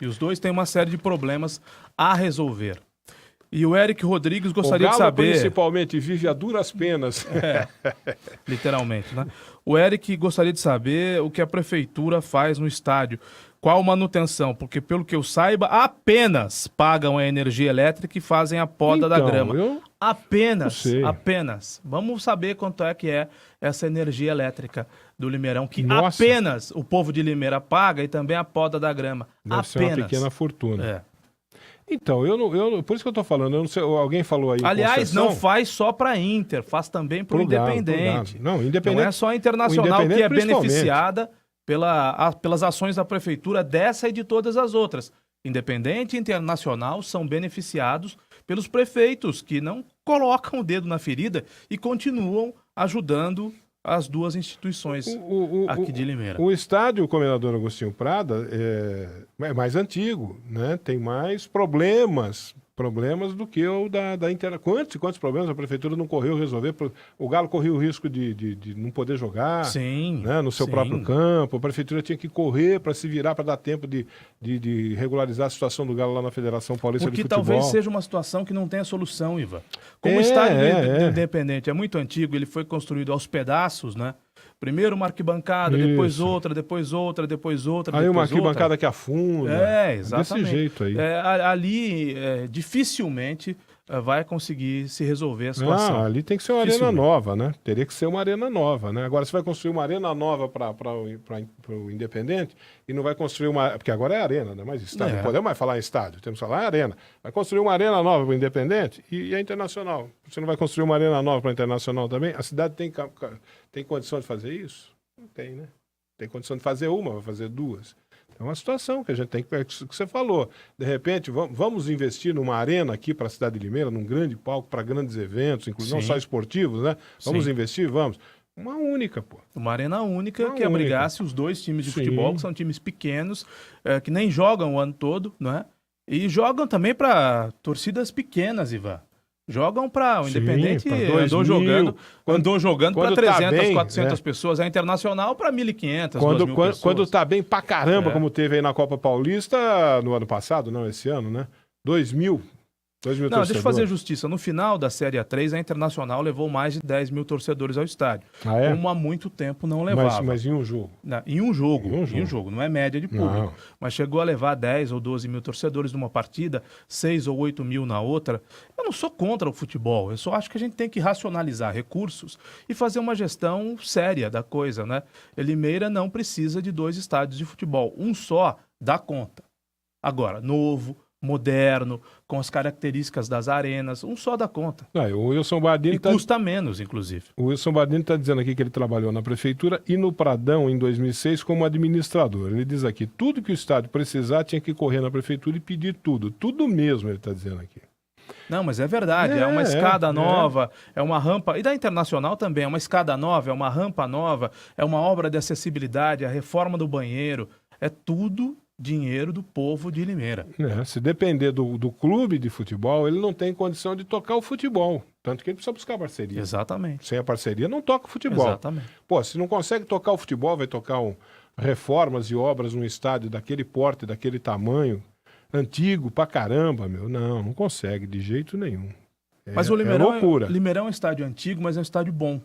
[SPEAKER 4] E os dois têm uma série de problemas a resolver. E o Eric Rodrigues gostaria de saber...
[SPEAKER 3] principalmente vive a duras penas.
[SPEAKER 4] Literalmente, né? O Eric gostaria de saber o que a prefeitura faz no estádio. Qual manutenção? Porque, pelo que eu saiba, apenas pagam a energia elétrica e fazem a poda da grama. Apenas. Vamos saber quanto é que é essa energia elétrica do Limeirão, que apenas o povo de Limeira paga e também a poda da grama.
[SPEAKER 3] Deve ser uma pequena fortuna. Então, por isso que eu tô falando, eu não sei, alguém falou aí.
[SPEAKER 4] Aliás, não faz só para Inter, faz também para o Independente.
[SPEAKER 3] Não
[SPEAKER 4] é só a Internacional que é beneficiada pelas ações da prefeitura dessa e de todas as outras. Independente e Internacional são beneficiados pelos prefeitos que não colocam o dedo na ferida e continuam ajudando as duas instituições aqui de Limeira.
[SPEAKER 3] O estádio Comendador Agostinho Prada é mais antigo, né? Tem mais problemas problemas do que o da Inter. Quantos problemas a prefeitura não correu resolver? O Galo corria o risco de não poder jogar,
[SPEAKER 4] sim,
[SPEAKER 3] né, no seu próprio campo. A prefeitura tinha que correr para se virar, para dar tempo de regularizar a situação do Galo lá na Federação Paulista de Futebol.
[SPEAKER 4] Porque talvez seja uma situação que não tenha solução, Ivan. Como o estádio do Independente é muito antigo, ele foi construído aos pedaços, né? Primeiro uma arquibancada, depois outra, depois outra, depois outra.
[SPEAKER 3] Aí uma arquibancada que afunda.
[SPEAKER 4] Exatamente.
[SPEAKER 3] Desse jeito aí.
[SPEAKER 4] Ali, dificilmente vai conseguir se resolver a situação.
[SPEAKER 3] Ali tem que ser uma arena nova, né? Teria que ser uma arena nova, né? Agora, você vai construir uma arena nova para o Independente e não vai construir uma... Porque agora é arena, né? Mas estádio, não podemos mais falar em estádio, temos que falar em arena. Vai construir uma arena nova para o Independente e a Internacional. Você não vai construir uma arena nova para a Internacional também? A cidade tem condição de fazer isso? Não tem, né? Tem condição de fazer uma, vai fazer duas. É uma situação que a gente tem que... que você falou. De repente, vamos investir numa arena aqui para a cidade de Limeira, num grande palco para grandes eventos, inclusive não só esportivos, né? Vamos investir? Vamos. Uma única, pô.
[SPEAKER 4] Uma arena única que abrigasse os dois times de futebol, que são times pequenos, que nem jogam o ano todo, né? E jogam também para torcidas pequenas, Ivan. Jogam para o Independente, andou jogando para 300, 400 pessoas. A Internacional para 1.500, 2.000 pessoas.
[SPEAKER 3] Quando tá bem pra caramba, como teve aí na Copa Paulista no ano passado, não esse ano, né? 2.000
[SPEAKER 4] Não, deixa eu fazer justiça. No final da Série A3, a Internacional levou mais de 10 mil torcedores ao estádio. Como há muito tempo não levava.
[SPEAKER 3] Mas em um jogo?
[SPEAKER 4] Em um jogo. Não é média de público. Não. Mas chegou a levar 10 ou 12 mil torcedores numa partida, 6 ou 8 mil na outra. Eu não sou contra o futebol. Eu só acho que a gente tem que racionalizar recursos e fazer uma gestão séria da coisa, né? Limeira não precisa de 2 estádios de futebol. Um só dá conta. Agora, novo, moderno, com as características das arenas, um só dá conta.
[SPEAKER 3] O Wilson Bardini
[SPEAKER 4] custa menos, inclusive.
[SPEAKER 3] O Wilson Bardini está dizendo aqui que ele trabalhou na prefeitura e no Pradão em 2006 como administrador. Ele diz aqui, tudo que o estádio precisar tinha que correr na prefeitura e pedir tudo mesmo, ele está dizendo aqui.
[SPEAKER 4] Não, mas é verdade, é uma escada nova, é uma rampa, e da Internacional também, é uma escada nova, é uma rampa nova, é uma obra de acessibilidade, a reforma do banheiro, é tudo dinheiro do povo de Limeira.
[SPEAKER 3] Se depender do clube de futebol, ele não tem condição de tocar o futebol. Tanto que ele precisa buscar parceria.
[SPEAKER 4] Exatamente.
[SPEAKER 3] Sem a parceria, não toca o futebol.
[SPEAKER 4] Exatamente.
[SPEAKER 3] Pô, se não consegue tocar o futebol, vai tocar reformas e obras num estádio daquele porte, daquele tamanho, antigo pra caramba, meu. Não consegue, de jeito nenhum.
[SPEAKER 4] Mas o Limeirão
[SPEAKER 3] é loucura.
[SPEAKER 4] Limeirão é um estádio antigo, mas é um estádio bom.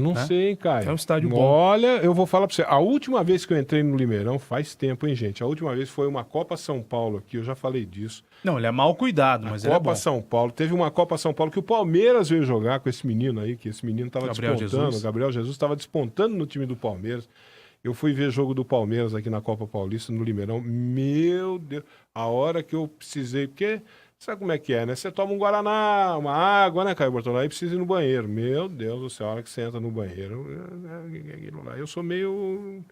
[SPEAKER 3] Não sei, Caio.
[SPEAKER 4] É um estádio bom.
[SPEAKER 3] Olha, eu vou falar pra você. A última vez que eu entrei no Limeirão, faz tempo, hein, gente? A última vez foi uma Copa São Paulo aqui, eu já falei disso.
[SPEAKER 4] Não, ele é mal cuidado, mas ele é bom.
[SPEAKER 3] Copa São Paulo. Teve uma Copa São Paulo que o Palmeiras veio jogar com esse menino aí, que esse menino tava despontando. Gabriel Jesus estava despontando no time do Palmeiras. Eu fui ver jogo do Palmeiras aqui na Copa Paulista, no Limeirão. Meu Deus, a hora que eu precisei, porque... Sabe como é que é, né? Você toma um Guaraná, uma água, né, Caio Bortolão? Aí precisa ir no banheiro. Meu Deus do céu, a hora que você entra no banheiro... Eu sou meio...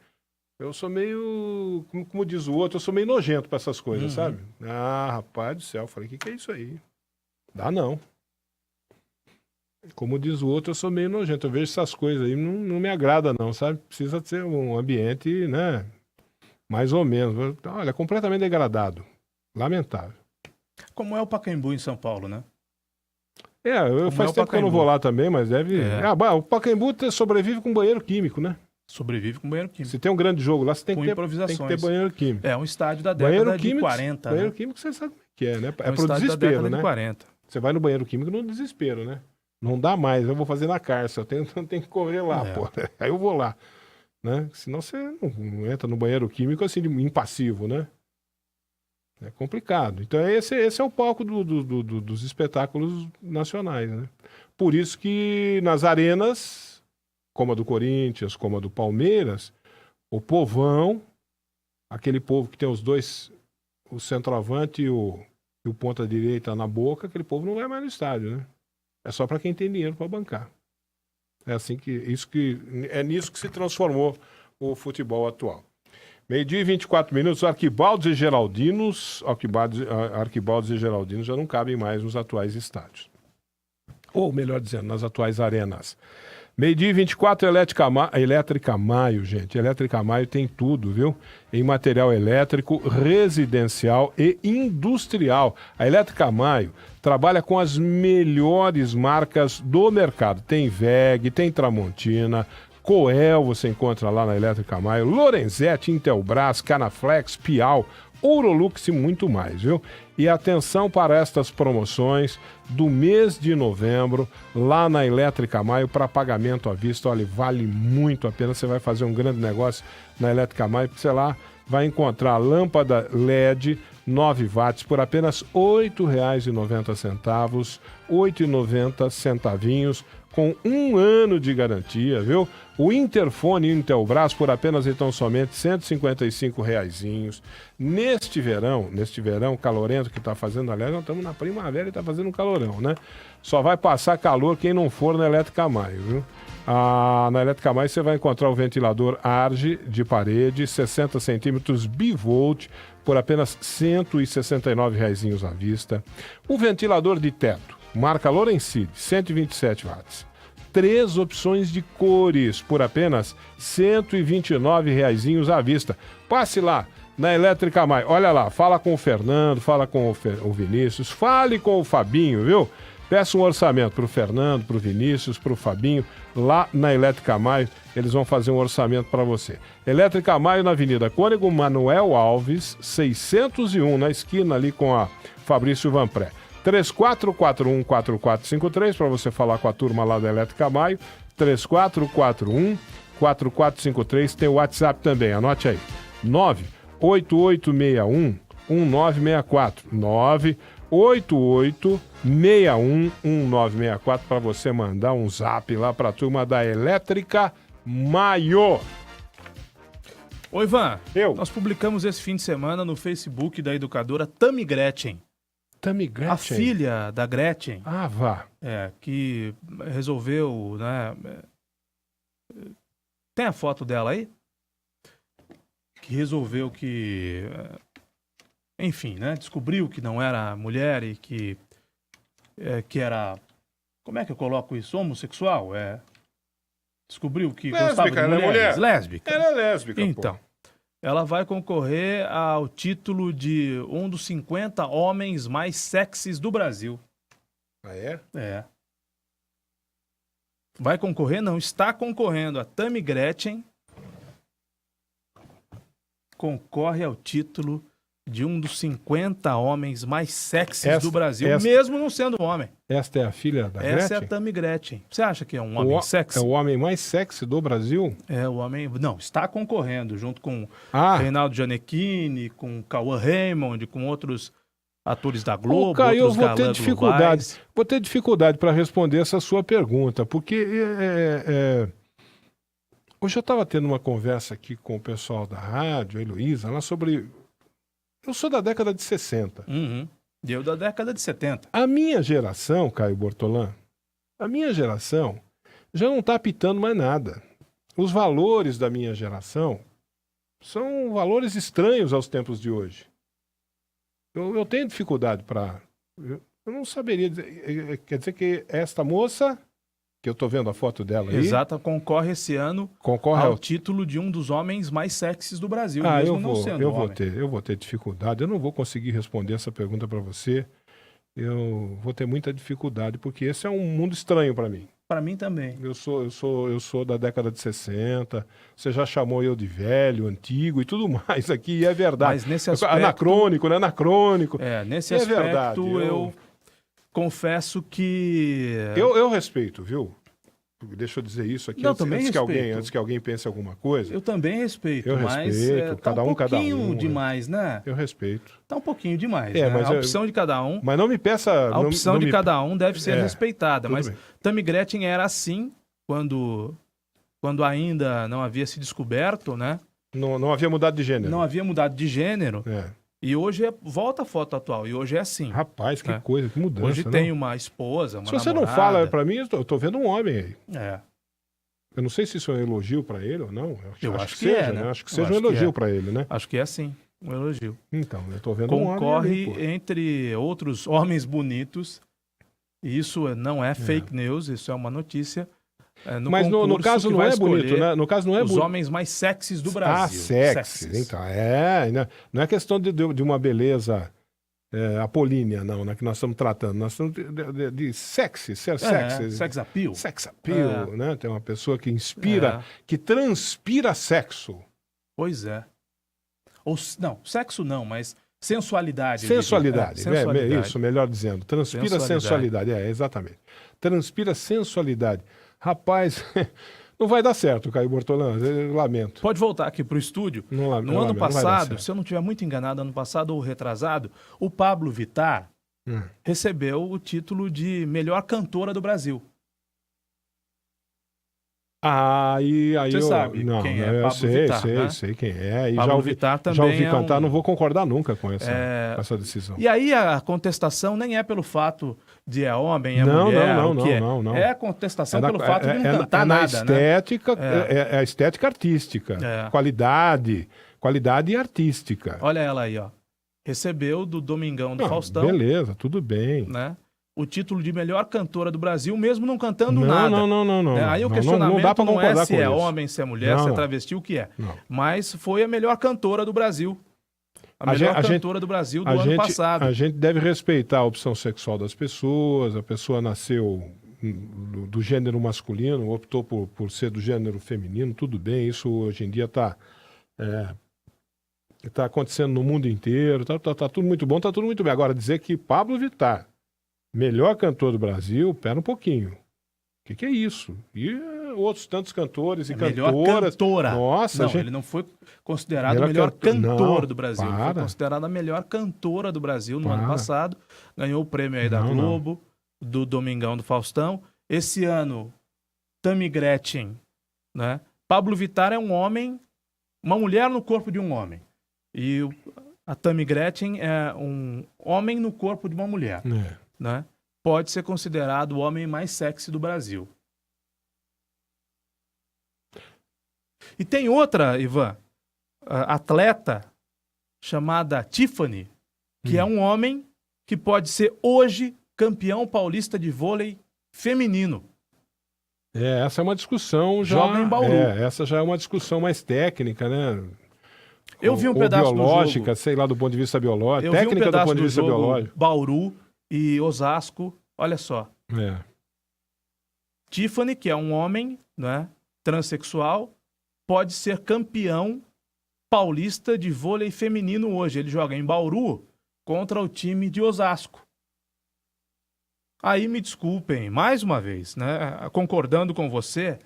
[SPEAKER 3] Como diz o outro, eu sou meio nojento pra essas coisas, sabe? Rapaz do céu. Eu falei, que é isso aí? Dá não. Como diz o outro, eu sou meio nojento. Eu vejo essas coisas aí, não me agrada não, sabe? Precisa ser um ambiente, né? Mais ou menos. Olha, completamente degradado. Lamentável.
[SPEAKER 4] Como é o Pacaembu em São Paulo, né?
[SPEAKER 3] Faz tempo que eu não vou lá também, mas deve... o Pacaembu sobrevive com banheiro químico, né?
[SPEAKER 4] Sobrevive com banheiro químico.
[SPEAKER 3] Se tem um grande jogo lá, você tem que ter banheiro químico.
[SPEAKER 4] É um estádio da década de 40,
[SPEAKER 3] Banheiro químico você sabe o que é, né? É pro desespero, né?
[SPEAKER 4] De 40.
[SPEAKER 3] Você vai no banheiro químico no desespero, né? Não dá mais, eu vou fazer na cárcere, eu tenho que correr lá, pô. Aí eu vou lá, né? Senão você não entra no banheiro químico assim, impassivo, né? É complicado. Então esse é o palco dos espetáculos nacionais, né? Por isso que nas arenas, como a do Corinthians, como a do Palmeiras, o povão, aquele povo que tem os dois, o centroavante e o ponta direita na boca, aquele povo não vai mais no estádio, né? É só para quem tem dinheiro para bancar. É nisso que se transformou o futebol atual. 12h24 minutos, Arquibaldos e Geraldinos já não cabem mais nos atuais estádios. Ou, melhor dizendo, nas atuais arenas. Meio-dia 24, Elétrica Maio, gente. Elétrica Maio tem tudo, viu? Em material elétrico, residencial e industrial. A Elétrica Maio trabalha com as melhores marcas do mercado. Tem WEG, tem Tramontina, Coel, você encontra lá na Elétrica Maio, Lorenzetti, Intelbras, Canaflex, Piau, Ourolux e muito mais, viu? E atenção para estas promoções do mês de novembro, lá na Elétrica Maio, para pagamento à vista. Olha, vale muito a pena. Você vai fazer um grande negócio na Elétrica Maio, porque você lá vai encontrar lâmpada LED 9 watts por apenas R$ 8,90, 8,90 centavinhos, com 1 ano de garantia, viu? O interfone Intelbras por apenas então somente R$ 155 reaisinhos. Neste verão calorento que está fazendo, aliás, nós estamos na primavera e está fazendo um calorão, né? Só vai passar calor quem não for na Elétrica Maio, viu? Na Elétrica Maio você vai encontrar o ventilador Arge de parede, 60 centímetros bivolt, por apenas R$ 169 reaisinhos à vista. O ventilador de teto, marca Lorencid, 127 watts. 3 opções de cores, por apenas R$ 129 reaisinhos à vista. Passe lá na Elétrica Maio. Olha lá, fala com o Fernando, fala com o Vinícius, fale com o Fabinho, viu? Peça um orçamento para o Fernando, para o Vinícius, para o Fabinho, lá na Elétrica Maio. Eles vão fazer um orçamento para você. Elétrica Maio na Avenida Cônego Manuel Alves, 601, na esquina ali com a Fabrício Vanpré. 3441-4453, para você falar com a turma lá da Elétrica Maio. 3441-4453. Tem o WhatsApp também, anote aí. 98861-1964. 98861-1964, para você mandar um zap lá para a turma da Elétrica Maio.
[SPEAKER 4] Oi, Ivan. Nós publicamos esse fim de semana no Facebook da educadora Tammy Gretchen.
[SPEAKER 3] Tammy Gretchen?
[SPEAKER 4] A filha da Gretchen.
[SPEAKER 3] Ah, vá.
[SPEAKER 4] Que resolveu, né? Tem a foto dela aí? Que resolveu que... Enfim, né? Descobriu que não era mulher e que era... Como é que eu coloco isso? Homossexual? Descobriu que gostava de mulheres. Lésbica.
[SPEAKER 3] Ela é lésbica,
[SPEAKER 4] então.
[SPEAKER 3] pô.
[SPEAKER 4] Ela vai concorrer ao título de um dos 50 homens mais sexys do Brasil.
[SPEAKER 3] Ah, é?
[SPEAKER 4] É. Vai concorrer? Não, está concorrendo. A Tammy Gretchen concorre ao título de um dos 50 homens mais sexys do Brasil, mesmo não sendo homem.
[SPEAKER 3] Esta é a filha da Gretchen?
[SPEAKER 4] Essa é a Tammy Gretchen. Você acha que é um homem sexy?
[SPEAKER 3] É o homem mais sexy do Brasil?
[SPEAKER 4] É o homem... Não, está concorrendo junto com Reinaldo Gianecchini, com Cauã Raymond, com outros atores da Globo,
[SPEAKER 3] Caio, eu
[SPEAKER 4] outros
[SPEAKER 3] vou ter dificuldade.
[SPEAKER 4] Globais.
[SPEAKER 3] Vou ter dificuldade para responder essa sua pergunta, porque hoje eu estava tendo uma conversa aqui com o pessoal da rádio, a Heloísa, lá sobre... Eu sou da década de 60.
[SPEAKER 4] Uhum. E eu da década de 70.
[SPEAKER 3] A minha geração, Caio Bortolã, a minha geração já não está apitando mais nada. Os valores da minha geração são valores estranhos aos tempos de hoje. Eu tenho dificuldade para... Eu não saberia dizer... Quer dizer que esta moça, que eu estou vendo a foto dela aí...
[SPEAKER 4] Exato, concorre esse ano ao título de um dos homens mais sexys do Brasil, mesmo não sendo homem.
[SPEAKER 3] Eu vou ter dificuldade. Eu não vou conseguir responder essa pergunta para você. Eu vou ter muita dificuldade, porque esse é um mundo estranho para mim.
[SPEAKER 4] Para mim também.
[SPEAKER 3] Eu sou da década de 60. Você já chamou eu de velho, antigo e tudo mais aqui, e é verdade.
[SPEAKER 4] Mas nesse aspecto...
[SPEAKER 3] Anacrônico, né? Anacrônico.
[SPEAKER 4] Nesse aspecto,
[SPEAKER 3] verdade.
[SPEAKER 4] Eu confesso que...
[SPEAKER 3] Eu respeito, viu? Deixa eu dizer isso aqui, antes que alguém pense alguma coisa.
[SPEAKER 4] Eu também respeito,
[SPEAKER 3] mas
[SPEAKER 4] respeito,
[SPEAKER 3] tá um pouquinho
[SPEAKER 4] demais, né?
[SPEAKER 3] Eu respeito.
[SPEAKER 4] Tá um pouquinho demais, né?
[SPEAKER 3] Mas
[SPEAKER 4] a opção de cada um...
[SPEAKER 3] Mas não me peça...
[SPEAKER 4] A opção de cada um deve ser respeitada, mas
[SPEAKER 3] bem.
[SPEAKER 4] Tammy Gretchen era assim quando ainda não havia se descoberto, né?
[SPEAKER 3] Não havia mudado de gênero.
[SPEAKER 4] Não havia mudado de gênero. E hoje volta a foto atual, e hoje é assim.
[SPEAKER 3] Rapaz, que coisa, que mudança.
[SPEAKER 4] Hoje tem uma esposa, uma namorada.
[SPEAKER 3] Se você não fala pra mim, eu tô vendo um homem aí. Eu não sei se isso é um elogio pra ele ou não. Eu acho que seja, né? Acho que seja um elogio pra ele, né?
[SPEAKER 4] Acho que é sim, um elogio.
[SPEAKER 3] Então, eu tô vendo um homem ali,
[SPEAKER 4] Concorre entre outros homens bonitos, e isso não é fake news, isso é uma notícia,
[SPEAKER 3] Mas no caso não é bonito, né? No caso não é
[SPEAKER 4] os homens mais sexys do Brasil.
[SPEAKER 3] Sexys. Então, não é questão de uma beleza apolínea, não, né, que nós estamos tratando. Nós estamos de sexy, ser sexy.
[SPEAKER 4] Sex appeal.
[SPEAKER 3] Sex appeal, né? Tem uma pessoa que inspira, que transpira sexo.
[SPEAKER 4] Pois é. Não, sexo não, mas sensualidade.
[SPEAKER 3] Sensualidade, isso, melhor dizendo. Transpira sensualidade, exatamente. Transpira sensualidade. Rapaz, não vai dar certo, Caio Bortolã, eu lamento.
[SPEAKER 4] Pode voltar aqui para o estúdio. No ano passado, se eu não estiver muito enganado, ano passado ou retrasado, o Pablo Vittar recebeu o título de melhor cantora do Brasil.
[SPEAKER 3] Você
[SPEAKER 4] sabe quem é Pablo Vittar, né?
[SPEAKER 3] Sei quem é. E
[SPEAKER 4] Pablo Vittar também
[SPEAKER 3] já ouvi cantar, não vou concordar nunca com essa decisão.
[SPEAKER 4] E aí a contestação nem é pelo fato de homem, mulher, não. É a contestação pelo fato de não cantar nada,
[SPEAKER 3] estética, é a estética artística, qualidade artística.
[SPEAKER 4] Olha ela aí, ó. Recebeu do Domingão do Faustão.
[SPEAKER 3] Beleza, tudo bem.
[SPEAKER 4] Né? O título de melhor cantora do Brasil, mesmo não cantando nada.
[SPEAKER 3] Não.
[SPEAKER 4] Aí o questionamento
[SPEAKER 3] não
[SPEAKER 4] é se é
[SPEAKER 3] isso.
[SPEAKER 4] homem, se é mulher, se é travesti, o que é.
[SPEAKER 3] Não.
[SPEAKER 4] Mas foi a melhor cantora do Brasil. A melhor cantora do Brasil do ano passado.
[SPEAKER 3] A gente deve respeitar a opção sexual das pessoas. A pessoa nasceu do gênero masculino, optou por ser do gênero feminino, tudo bem. Isso hoje em dia está acontecendo no mundo inteiro. Tá tudo muito bom, tá tudo muito bem. Agora, dizer que Pablo Vittar, melhor cantor do Brasil, pera um pouquinho. O que é isso? E outros tantos cantores e cantoras.
[SPEAKER 4] Melhor cantora.
[SPEAKER 3] Nossa,
[SPEAKER 4] ele não foi considerado o melhor cantor do Brasil. Foi considerada a melhor cantora do Brasil no ano passado. Ganhou o prêmio aí da Globo, do Domingão do Faustão. Esse ano, Tammy Gretchen, né? Pablo Vittar é um homem, uma mulher no corpo de um homem. E a Tammy Gretchen é um homem no corpo de uma mulher. Né? Pode ser considerado o homem mais sexy do Brasil. E tem outra, Ivan, atleta chamada Tiffany, que é um homem que pode ser hoje campeão paulista de vôlei feminino.
[SPEAKER 3] Essa é uma discussão já...
[SPEAKER 4] Joga em Bauru.
[SPEAKER 3] Essa já é uma discussão mais técnica, né?
[SPEAKER 4] Eu vi um pedaço
[SPEAKER 3] biológica,
[SPEAKER 4] do jogo.
[SPEAKER 3] sei lá, do ponto de vista biológico.
[SPEAKER 4] Técnica vi um pedaço do ponto de vista biológico. Bauru e Osasco, olha só. Tiffany, que é um homem, né, transexual, pode ser campeão paulista de vôlei feminino hoje. Ele joga em Bauru contra o time de Osasco. Aí me desculpem, mais uma vez, né, concordando com você,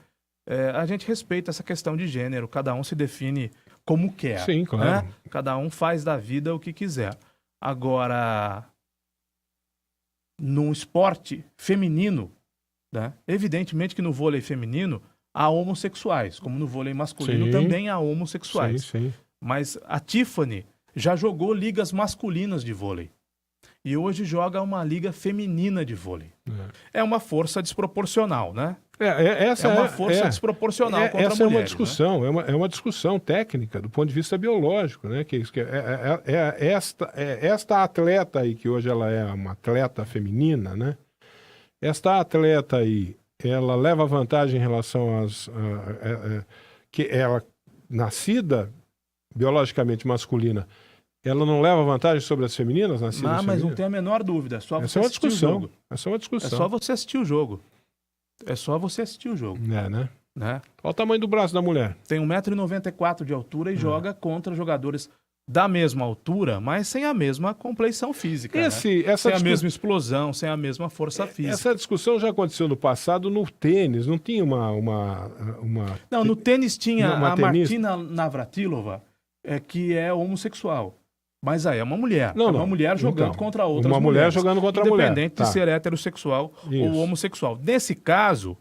[SPEAKER 4] a gente respeita essa questão de gênero, cada um se define como quer.
[SPEAKER 3] Sim, claro.
[SPEAKER 4] Né? Cada um faz da vida o que quiser. Agora, num esporte feminino, né? Evidentemente que no vôlei feminino há homossexuais, como no vôlei masculino também há homossexuais.
[SPEAKER 3] Sim.
[SPEAKER 4] Mas a Tiffany já jogou ligas masculinas de vôlei. E hoje joga uma liga feminina de vôlei. É uma força desproporcional, né?
[SPEAKER 3] Essa
[SPEAKER 4] é uma força desproporcional contra a mulher.
[SPEAKER 3] Essa é uma discussão, né? é uma discussão técnica do ponto de vista biológico, né? Esta atleta aí, que hoje ela é uma atleta feminina, né? Esta atleta aí, ela leva vantagem em relação às... que ela, nascida biologicamente masculina, ela não leva vantagem sobre as femininas nascidas
[SPEAKER 4] mas
[SPEAKER 3] femininas?
[SPEAKER 4] não tem a menor dúvida. Essa é uma
[SPEAKER 3] discussão. Essa é uma discussão.
[SPEAKER 4] É só você assistir o jogo.
[SPEAKER 3] Né?
[SPEAKER 4] Olha
[SPEAKER 3] o tamanho do braço da mulher.
[SPEAKER 4] Tem 1,94 m de altura e joga contra jogadores da mesma altura, mas sem a mesma compleição física. Sem a mesma explosão, sem a mesma força física.
[SPEAKER 3] Essa discussão já aconteceu no passado no tênis. Não tinha
[SPEAKER 4] Não, no tênis tinha a Martina Navratilova, que é homossexual. Mas aí é uma mulher. Uma mulher jogando contra outras mulheres.
[SPEAKER 3] Uma mulher jogando contra a mulher.
[SPEAKER 4] Independente de ser heterossexual ou homossexual. Nesse caso,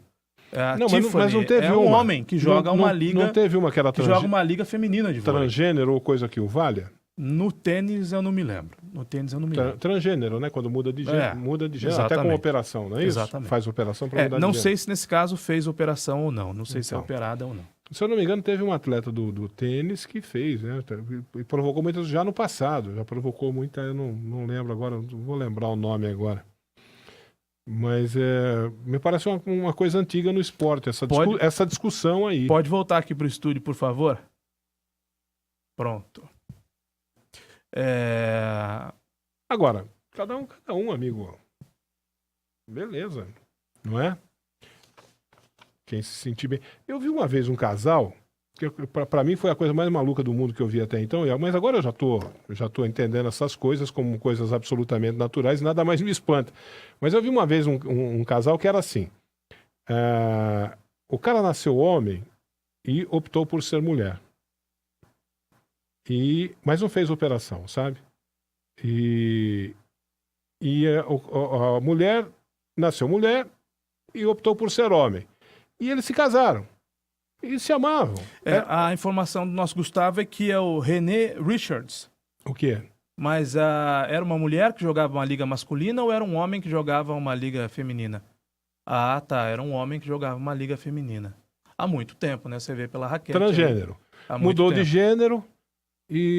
[SPEAKER 4] Tiffany
[SPEAKER 3] mas não teve
[SPEAKER 4] um homem que joga uma liga...
[SPEAKER 3] Não teve uma que era
[SPEAKER 4] joga uma liga feminina de vôlei.
[SPEAKER 3] Transgênero ou coisa que o valha?
[SPEAKER 4] No tênis eu não me lembro.
[SPEAKER 3] Transgênero, né? Quando muda de gênero. Muda de gênero, até com operação, não é isso?
[SPEAKER 4] Exatamente.
[SPEAKER 3] Faz operação para mudar de gênero.
[SPEAKER 4] Não sei se nesse caso fez operação ou não. Não sei se é operada ou não.
[SPEAKER 3] Se eu não me engano, teve um atleta do tênis que fez, né? E provocou muitas já no passado. Já provocou muita, eu não lembro agora, não vou lembrar o nome agora. Mas me parece uma coisa antiga no esporte, essa discussão aí.
[SPEAKER 4] Pode voltar aqui para o estúdio, por favor? Pronto.
[SPEAKER 3] Agora, cada um, amigo. Beleza, não é? Quem se sentir bem. Eu vi uma vez um casal, que para mim foi a coisa mais maluca do mundo que eu vi até então, mas agora eu já tô entendendo essas coisas como coisas absolutamente naturais e nada mais me espanta. Mas eu vi uma vez um casal que era assim. O cara nasceu homem e optou por ser mulher. Mas não fez operação, sabe? E a mulher nasceu mulher e optou por ser homem. E eles se casaram. E se amavam.
[SPEAKER 4] A informação do nosso Gustavo é que é o René Richards.
[SPEAKER 3] O quê?
[SPEAKER 4] Mas era uma mulher que jogava uma liga masculina ou era um homem que jogava uma liga feminina? Ah, tá. Era um homem que jogava uma liga feminina. Há muito tempo, né? Você vê pela raquete.
[SPEAKER 3] Transgênero. Mudou de gênero,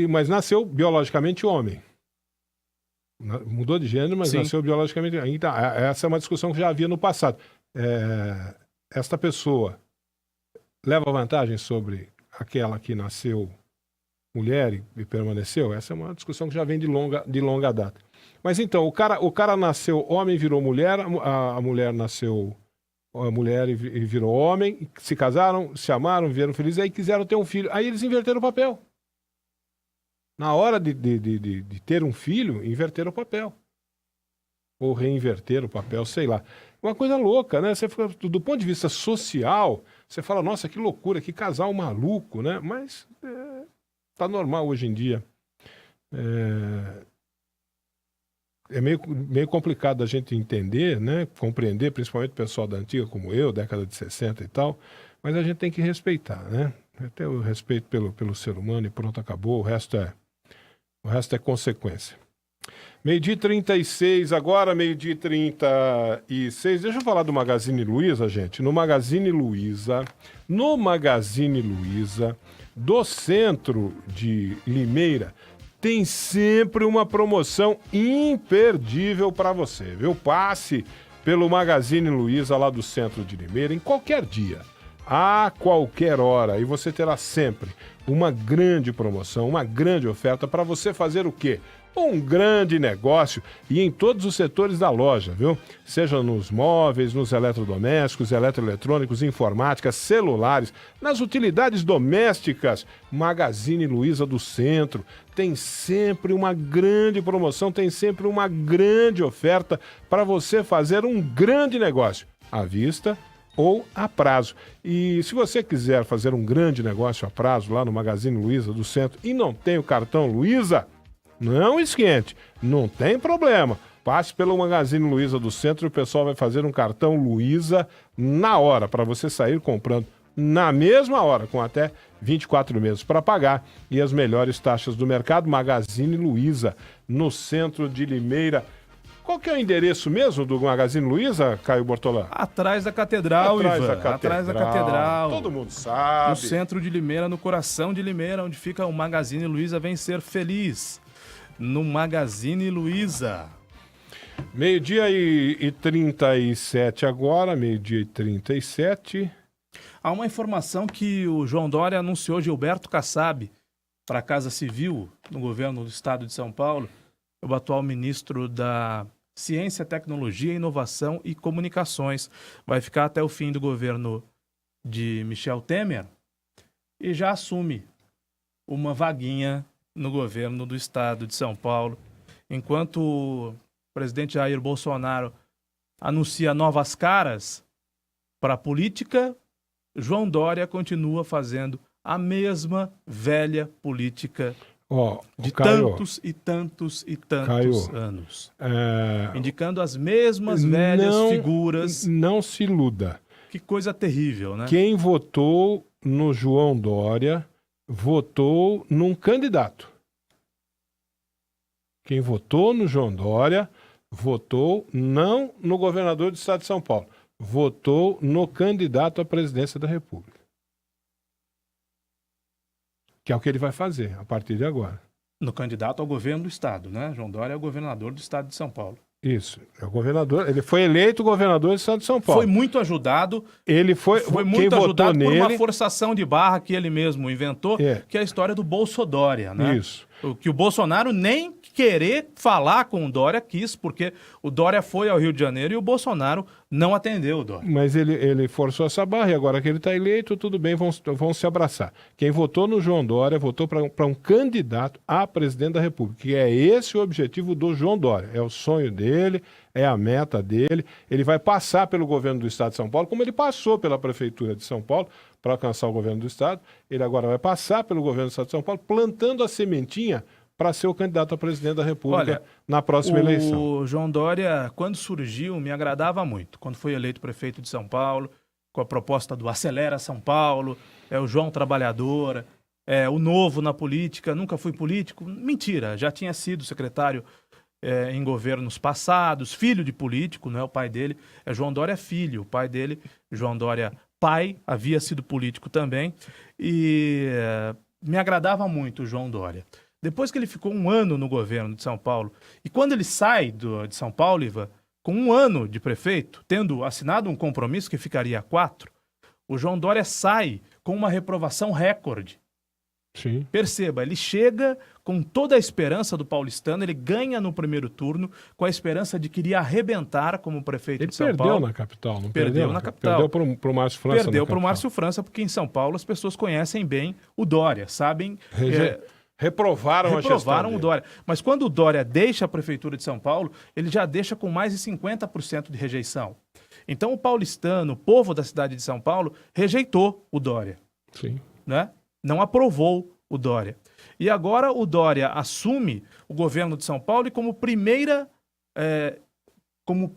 [SPEAKER 3] mas nasceu biologicamente homem. Mudou de gênero, mas nasceu biologicamente. Então, essa é uma discussão que já havia no passado. Esta pessoa leva vantagem sobre aquela que nasceu mulher e permaneceu? Essa é uma discussão que já vem de longa data. Mas então, o cara nasceu homem e virou mulher, a mulher nasceu mulher e virou homem, se casaram, se amaram, viveram felizes, aí quiseram ter um filho. Aí eles inverteram o papel. Na hora de ter um filho, inverteram o papel. Ou reinverteram o papel, sei lá. Uma coisa louca, né? Você fica, do ponto de vista social, você fala, nossa, que loucura, que casal maluco, né? Mas tá normal hoje em dia. É meio complicado a gente entender, né? Compreender, principalmente o pessoal da antiga como eu, década de 60 e tal, mas a gente tem que respeitar, né? Ter o respeito pelo ser humano e pronto, acabou. O resto é consequência. 12h36 agora, 12h36. Deixa eu falar do Magazine Luiza, gente. No Magazine Luiza, do centro de Limeira, tem sempre uma promoção imperdível para você, viu? Passe pelo Magazine Luiza lá do centro de Limeira em qualquer dia, a qualquer hora, e você terá sempre uma grande promoção, uma grande oferta para você fazer o quê? Um grande negócio e em todos os setores da loja, viu? Seja nos móveis, nos eletrodomésticos, eletroeletrônicos, informática, celulares, nas utilidades domésticas. Magazine Luiza do Centro tem sempre uma grande promoção, tem sempre uma grande oferta para você fazer um grande negócio à vista ou a prazo. E se você quiser fazer um grande negócio a prazo lá no Magazine Luiza do Centro e não tem o cartão Luiza, não esquente, não tem problema. Passe pelo Magazine Luiza do Centro e o pessoal vai fazer um cartão Luiza na hora, para você sair comprando na mesma hora, com até 24 meses para pagar e as melhores taxas do mercado. Magazine Luiza, no centro de Limeira. Qual que é o endereço mesmo do Magazine Luiza, Caio Bortolã?
[SPEAKER 4] Atrás da Catedral, Ivan. Atrás da Catedral.
[SPEAKER 3] Todo mundo sabe.
[SPEAKER 4] No centro de Limeira, no coração de Limeira, onde fica o Magazine Luiza. Vem ser feliz no Magazine Luiza.
[SPEAKER 3] 12h37 agora, 12h37.
[SPEAKER 4] Há uma informação que o João Dória anunciou Gilberto Kassab para a Casa Civil no governo do estado de São Paulo, o atual ministro da Ciência, Tecnologia, Inovação e Comunicações. Vai ficar até o fim do governo de Michel Temer e já assume uma vaguinha no governo do estado de São Paulo. Enquanto o presidente Jair Bolsonaro anuncia novas caras para a política, João Dória continua fazendo a mesma velha política de tantos e tantos e tantos anos. Indicando as mesmas velhas figuras.
[SPEAKER 3] Não se iluda.
[SPEAKER 4] Que coisa terrível, né?
[SPEAKER 3] Quem votou no João Dória votou num candidato. Quem votou no João Dória votou não no governador do estado de São Paulo, votou no candidato à presidência da República. Que é o que ele vai fazer a partir de agora.
[SPEAKER 4] No candidato ao governo do estado, né? João Dória é o governador do estado de São Paulo.
[SPEAKER 3] Isso, é o governador. Ele foi eleito governador do estado de São Paulo.
[SPEAKER 4] Foi muito ajudado.
[SPEAKER 3] Ele foi
[SPEAKER 4] Muito ajudado por uma
[SPEAKER 3] nele...
[SPEAKER 4] forçação de barra que ele mesmo inventou, que é a história do Bolsodória, né?
[SPEAKER 3] Isso.
[SPEAKER 4] Que o Bolsonaro nem querer falar com o Dória quis, porque o Dória foi ao Rio de Janeiro e o Bolsonaro não atendeu o Dória.
[SPEAKER 3] Mas ele forçou essa barra e agora que ele está eleito, tudo bem, vão se abraçar. Quem votou no João Dória votou para um candidato a presidente da República, que é esse o objetivo do João Dória. É o sonho dele, é a meta dele. Ele vai passar pelo governo do estado de São Paulo, como ele passou pela prefeitura de São Paulo para alcançar o governo do estado. Ele agora vai passar pelo governo do estado de São Paulo, plantando a sementinha para ser o candidato a presidente da República na próxima eleição.
[SPEAKER 4] O João Dória, quando surgiu, me agradava muito. Quando foi eleito prefeito de São Paulo, com a proposta do Acelera São Paulo, o João Trabalhador, o novo na política, nunca fui político. Mentira, já tinha sido secretário em governos passados, filho de político, não é o pai dele, João Dória filho, o pai dele, João Dória pai, havia sido político também, e me agradava muito o João Dória. Depois que ele ficou 1 ano no governo de São Paulo, e quando ele sai de São Paulo, Ivan, com 1 ano de prefeito, tendo assinado um compromisso que ficaria a 4, o João Dória sai com uma reprovação recorde.
[SPEAKER 3] Sim.
[SPEAKER 4] Perceba, ele chega com toda a esperança do paulistano, ele ganha no primeiro turno com a esperança de que iria arrebentar como prefeito de São Paulo.
[SPEAKER 3] Ele perdeu na capital, não
[SPEAKER 4] perdeu na capital.
[SPEAKER 3] Perdeu para o Márcio França.
[SPEAKER 4] Perdeu para o Márcio França, porque em São Paulo as pessoas conhecem bem o Dória, sabem...
[SPEAKER 3] Reprovaram
[SPEAKER 4] o Dória. Mas quando o Dória deixa a prefeitura de São Paulo, ele já deixa com mais de 50% de rejeição. Então o paulistano, o povo da cidade de São Paulo, rejeitou o Dória.
[SPEAKER 3] Sim.
[SPEAKER 4] Né? Não aprovou o Dória. E agora o Dória assume o governo de São Paulo e como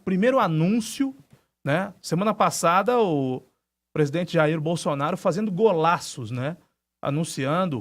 [SPEAKER 4] primeiro anúncio, né? Semana passada o presidente Jair Bolsonaro fazendo golaços, né?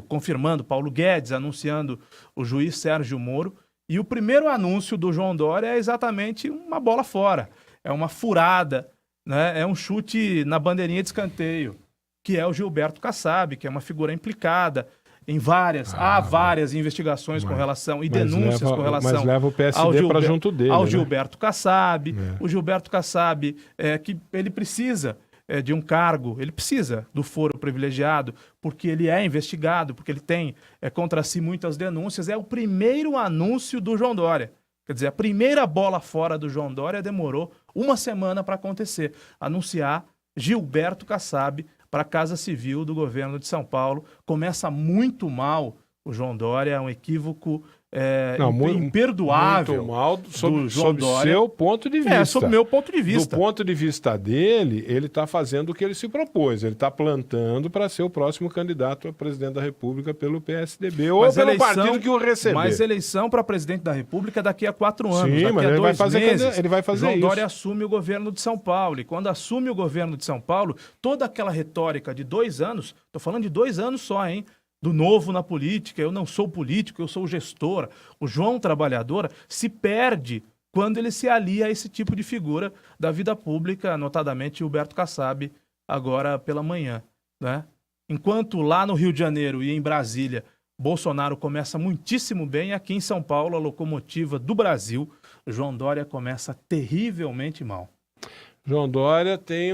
[SPEAKER 4] Confirmando Paulo Guedes, anunciando o juiz Sérgio Moro. E o primeiro anúncio do João Dória é exatamente uma bola fora. É uma furada, né? É um chute na bandeirinha de escanteio, que é o Gilberto Kassab, que é uma figura implicada em várias investigações com relação e denúncias com relação
[SPEAKER 3] mas leva o PSD para junto dele,
[SPEAKER 4] ao
[SPEAKER 3] né?
[SPEAKER 4] Gilberto Kassab. O Gilberto Kassab, que ele precisa de um cargo, ele precisa do foro privilegiado, porque ele é investigado, porque ele tem contra si muitas denúncias. É o primeiro anúncio do João Dória. Quer dizer, a primeira bola fora do João Dória demorou 1 semana para acontecer. Anunciar Gilberto Kassab para a Casa Civil do governo de São Paulo. Começa muito mal o João Dória, é um equívoco imperdoável.
[SPEAKER 3] Muito mal sob seu ponto de vista.
[SPEAKER 4] Sob meu ponto de vista.
[SPEAKER 3] Do ponto de vista dele, ele está fazendo o que ele se propôs. Ele está plantando para ser o próximo candidato a presidente da República pelo PSDB ou pelo partido que o receber.
[SPEAKER 4] Mas eleição para presidente da República daqui a 4 anos.
[SPEAKER 3] Sim,
[SPEAKER 4] daqui
[SPEAKER 3] mas
[SPEAKER 4] a
[SPEAKER 3] ele
[SPEAKER 4] 2
[SPEAKER 3] meses, ele vai fazer
[SPEAKER 4] João
[SPEAKER 3] isso.
[SPEAKER 4] Dória assume o governo de São Paulo. E quando assume o governo de São Paulo, toda aquela retórica de 2 anos, estou falando de 2 anos só, hein? Do novo na política, eu não sou político, eu sou gestor. O João Trabalhador se perde quando ele se alia a esse tipo de figura da vida pública, notadamente Gilberto Kassab, agora pela manhã, né? Enquanto lá no Rio de Janeiro e em Brasília, Bolsonaro começa muitíssimo bem, aqui em São Paulo, a locomotiva do Brasil, João Dória começa terrivelmente mal.
[SPEAKER 3] João Dória tem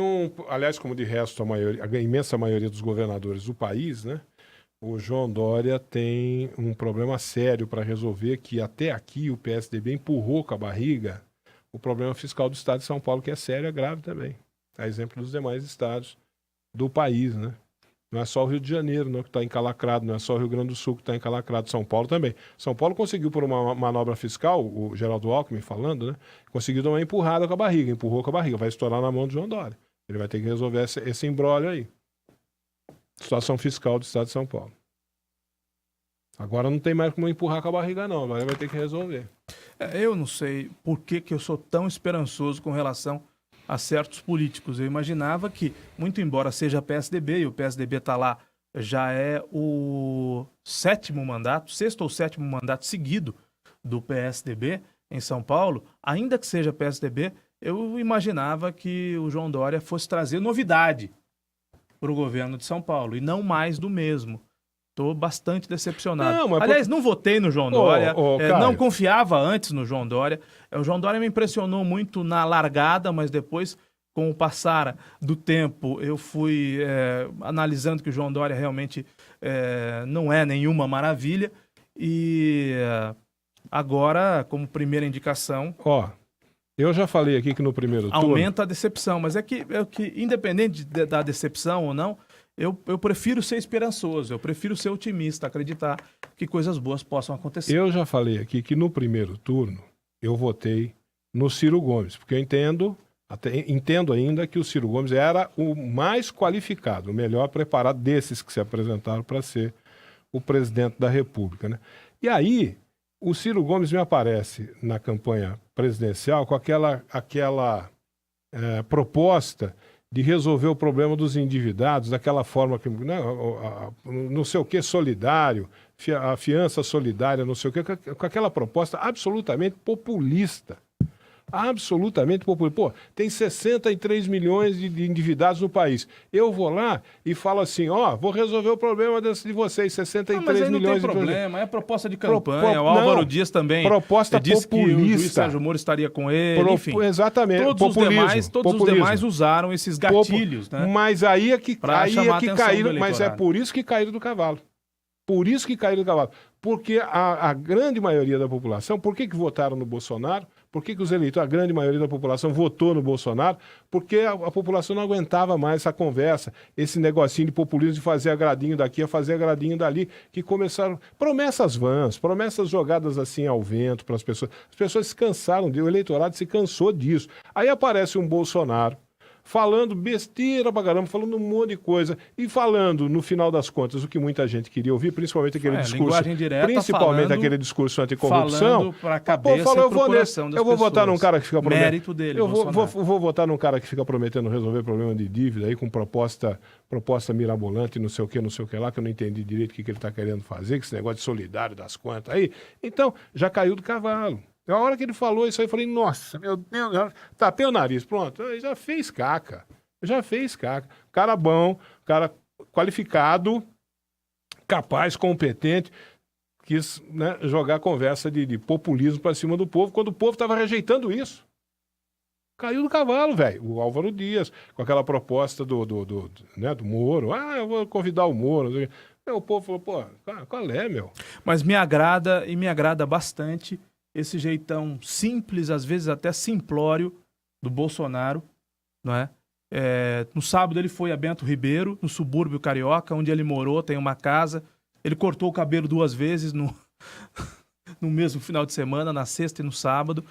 [SPEAKER 3] aliás, como de resto a imensa maioria dos governadores do país, né? O João Dória tem um problema sério para resolver, que até aqui o PSDB empurrou com a barriga o problema fiscal do estado de São Paulo, que é sério e grave também. A exemplo dos demais estados do país, né? Não é só o Rio de Janeiro que está encalacrado, não é só o Rio Grande do Sul que está encalacrado, São Paulo também. São Paulo conseguiu, por uma manobra fiscal, o Geraldo Alckmin falando, né? Conseguiu dar uma empurrada com a barriga, empurrou com a barriga, vai estourar na mão do João Dória. Ele vai ter que resolver esse imbróglio aí. Situação fiscal do estado de São Paulo. Agora não tem mais como empurrar com a barriga, não. Agora vai ter que resolver.
[SPEAKER 4] Eu não sei por que eu sou tão esperançoso com relação a certos políticos. Eu imaginava que, muito embora seja PSDB, e o PSDB está lá, já é o 6º ou 7º mandato seguido do PSDB em São Paulo, ainda que seja PSDB, eu imaginava que o João Dória fosse trazer novidade para o governo de São Paulo, e não mais do mesmo. Estou bastante decepcionado.
[SPEAKER 3] Não, mas
[SPEAKER 4] aliás, não votei no João Dória,
[SPEAKER 3] Caio,
[SPEAKER 4] não confiava antes no João Dória. O João Dória me impressionou muito na largada, mas depois, com o passar do tempo, eu fui analisando que o João Dória realmente não é nenhuma maravilha. E agora, como primeira indicação...
[SPEAKER 3] Eu já falei aqui que no primeiro turno...
[SPEAKER 4] Aumenta a decepção, mas é que independente da decepção ou não, eu prefiro ser esperançoso, eu prefiro ser otimista, acreditar que coisas boas possam acontecer.
[SPEAKER 3] Eu já falei aqui que no primeiro turno eu votei no Ciro Gomes, porque eu entendo ainda que o Ciro Gomes era o mais qualificado, o melhor preparado desses que se apresentaram para ser o presidente da República, né? E aí, o Ciro Gomes me aparece na campanha presidencial com aquela proposta de resolver o problema dos endividados daquela forma que, não sei o que, solidário, a fiança solidária, não sei o que, com aquela proposta absolutamente populista. Absolutamente populista. Pô, tem 63 milhões de endividados no país. Eu vou lá e falo assim, vou resolver o problema de vocês, 63
[SPEAKER 4] mas aí não
[SPEAKER 3] milhões
[SPEAKER 4] tem
[SPEAKER 3] de
[SPEAKER 4] problema, é proposta de campanha. O Álvaro Dias também disse
[SPEAKER 3] populista.
[SPEAKER 4] Que o juiz Sérgio Moro estaria com ele, enfim.
[SPEAKER 3] Exatamente.
[SPEAKER 4] Todos os demais usaram esses gatilhos, né?
[SPEAKER 3] Mas aí é que caíram, mas é por isso que caíram do cavalo. Por isso que caíram do cavalo. Porque a grande maioria da população, por que votaram no Bolsonaro? Por que os eleitores, a grande maioria da população votou no Bolsonaro? Porque a população não aguentava mais essa conversa, esse negocinho de populismo de fazer agradinho daqui a fazer agradinho dali, que começaram... Promessas vãs, promessas jogadas assim ao vento para as pessoas. As pessoas se cansaram, o eleitorado se cansou disso. Aí aparece um Bolsonaro falando besteira pra caramba, falando um monte de coisa e falando, no final das contas, o que muita gente queria ouvir, principalmente aquele discurso, aquele discurso anticorrupção.
[SPEAKER 4] Pra cabeça e pro coração das
[SPEAKER 3] eu vou
[SPEAKER 4] pessoas.
[SPEAKER 3] votar num cara que fica prometendo...
[SPEAKER 4] Mérito dele,
[SPEAKER 3] eu vou votar num cara que fica prometendo resolver problema de dívida aí com proposta mirabolante, não sei o que lá, que eu não entendi direito o que ele tá querendo fazer, que esse negócio de solidário das contas aí. Então, já caiu do cavalo. A hora que ele falou isso aí, eu falei, nossa, meu Deus, tapei o nariz, pronto, já fez caca. Cara bom, cara qualificado, capaz, competente, quis, né, jogar conversa de populismo para cima do povo, quando o povo estava rejeitando isso. Caiu do cavalo, velho. O Álvaro Dias, com aquela proposta do Moro. Eu vou convidar o Moro. O povo falou, qual é, meu?
[SPEAKER 4] Mas me agrada bastante esse jeitão simples, às vezes até simplório, do Bolsonaro, não é? No sábado ele foi a Bento Ribeiro, no subúrbio carioca, onde ele morou, tem uma casa. Ele cortou o cabelo 2 vezes no mesmo final de semana, na sexta e no sábado.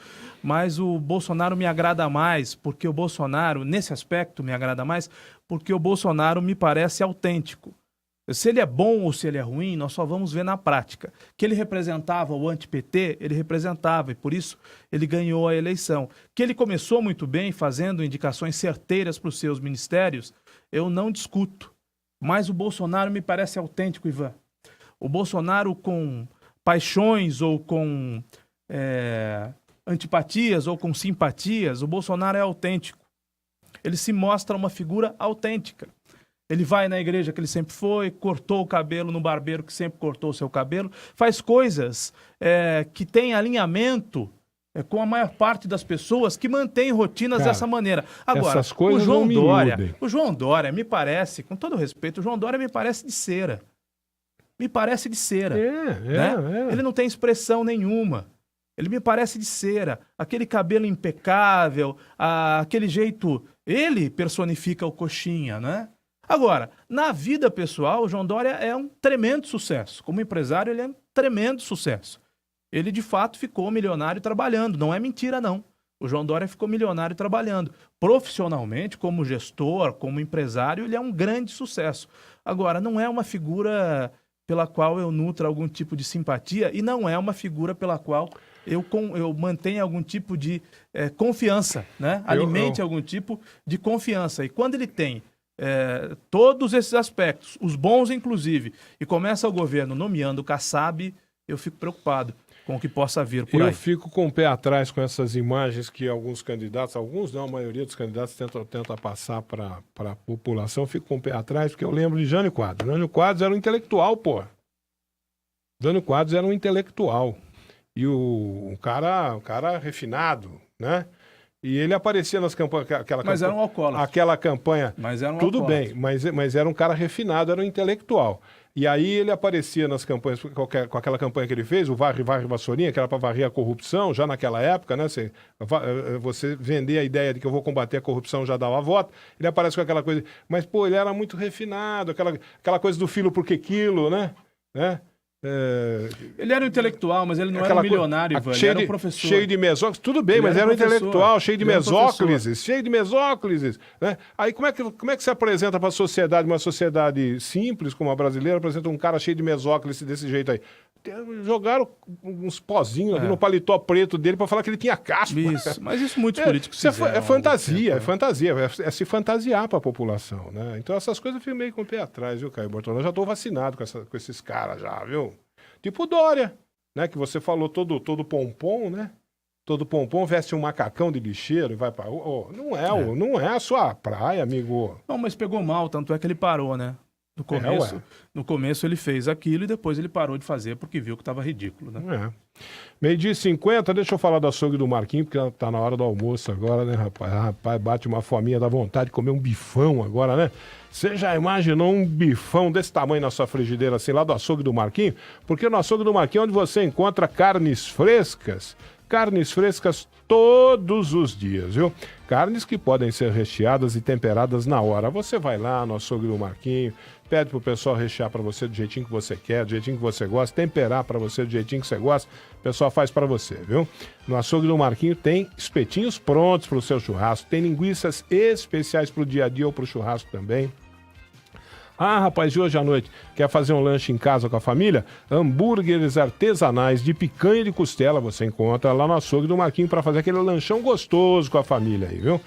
[SPEAKER 4] Mas o Bolsonaro me agrada mais, porque o Bolsonaro, nesse aspecto, me agrada mais, porque o Bolsonaro me parece autêntico. Se ele é bom ou se ele é ruim, nós só vamos ver na prática. Que ele representava o anti-PT, ele representava, e por isso ele ganhou a eleição. Que ele começou muito bem, fazendo indicações certeiras para os seus ministérios, eu não discuto. Mas o Bolsonaro me parece autêntico, Ivan. O Bolsonaro com paixões ou com antipatias ou com simpatias, o Bolsonaro é autêntico. Ele se mostra uma figura autêntica. Ele vai na igreja que ele sempre foi, cortou o cabelo no barbeiro que sempre cortou o seu cabelo, faz coisas que têm alinhamento com a maior parte das pessoas que mantêm rotinas dessa maneira. Agora,
[SPEAKER 3] essas coisas o
[SPEAKER 4] João Dória me parece, com todo respeito, o João Dória me parece de cera. Me parece de cera. Ele não tem expressão nenhuma. Ele me parece de cera. Aquele cabelo impecável, aquele jeito... Ele personifica o coxinha, né? Agora, na vida pessoal, o João Dória é um tremendo sucesso. Como empresário, ele é um tremendo sucesso. Ele, de fato, ficou milionário trabalhando. Não é mentira, não. O João Dória ficou milionário trabalhando. Profissionalmente, como gestor, como empresário, ele é um grande sucesso. Agora, não é uma figura pela qual eu nutra algum tipo de simpatia e não é uma figura pela qual eu mantenho algum tipo de confiança, né? Alimente algum tipo de confiança. E quando ele tem todos esses aspectos, os bons inclusive, e começa o governo nomeando o Kassab, eu fico preocupado com o que possa vir por aí.
[SPEAKER 3] Eu fico com o pé atrás com essas imagens que alguns candidatos, alguns não, a maioria dos candidatos tenta passar para a população. Eu fico com o pé atrás porque eu lembro de Jânio Quadros. Jânio Quadros era um intelectual, pô. Jânio Quadros era um intelectual. E o cara refinado, né? E ele aparecia nas campanhas...
[SPEAKER 4] Mas era um alcoólatra.
[SPEAKER 3] Aquela campanha...
[SPEAKER 4] Mas era um
[SPEAKER 3] tudo
[SPEAKER 4] alcoólatra.
[SPEAKER 3] bem, mas era um cara refinado, era um intelectual. E aí ele aparecia nas campanhas, com aquela campanha que ele fez, o Varre, Vassourinha, que era para varrer a corrupção, já naquela época, né? Você vender a ideia de que eu vou combater a corrupção já dava voto. Ele aparece com aquela coisa... Mas, pô, ele era muito refinado, aquela coisa do filo por que quilo, né?
[SPEAKER 4] Ele era um intelectual, mas ele não era um milionário, Ivan, ele era um professor.
[SPEAKER 3] Cheio de mesóclises, tudo bem, mas era um intelectual, cheio de mesóclises, né? Aí como é que se apresenta para a sociedade, uma sociedade simples como a brasileira, apresenta um cara cheio de mesóclises desse jeito aí? Jogaram uns pozinhos ali no paletó preto dele para falar que ele tinha caspa.
[SPEAKER 4] Isso, mas isso muitos políticos fizeram.
[SPEAKER 3] É fantasia, é se fantasiar para a população, né? Então essas coisas eu fico meio com o pé atrás, viu, Caio Bortolão? Eu já estou vacinado com esses caras já, viu? Tipo o Dória, né? Que você falou todo pompom, né? Todo pompom veste um macacão de lixeiro e vai para rua. Não é a sua praia, amigo.
[SPEAKER 4] Não, mas pegou mal, tanto é que ele parou, né? No começo ele fez aquilo e depois ele parou de fazer porque viu que estava ridículo, né?
[SPEAKER 3] 12h50, deixa eu falar do açougue do Marquinhos, porque tá na hora do almoço agora, né, rapaz? Rapaz, bate uma fominha, dá vontade de comer um bifão agora, né? Você já imaginou um bifão desse tamanho na sua frigideira, assim, lá do açougue do Marquinhos? Porque no açougue do Marquinhos é onde você encontra carnes frescas todos os dias, viu? Carnes que podem ser recheadas e temperadas na hora. Você vai lá no açougue do Marquinho, pede pro pessoal rechear para você do jeitinho que você quer, do jeitinho que você gosta, temperar para você do jeitinho que você gosta, o pessoal faz para você, viu? No açougue do Marquinho tem espetinhos prontos para o seu churrasco, tem linguiças especiais para o dia a dia ou para o churrasco também. Ah, rapaz, e hoje à noite quer fazer um lanche em casa com a família? Hambúrgueres artesanais de picanha e de costela você encontra lá no açougue do Marquinho para fazer aquele lanchão gostoso com a família aí, viu?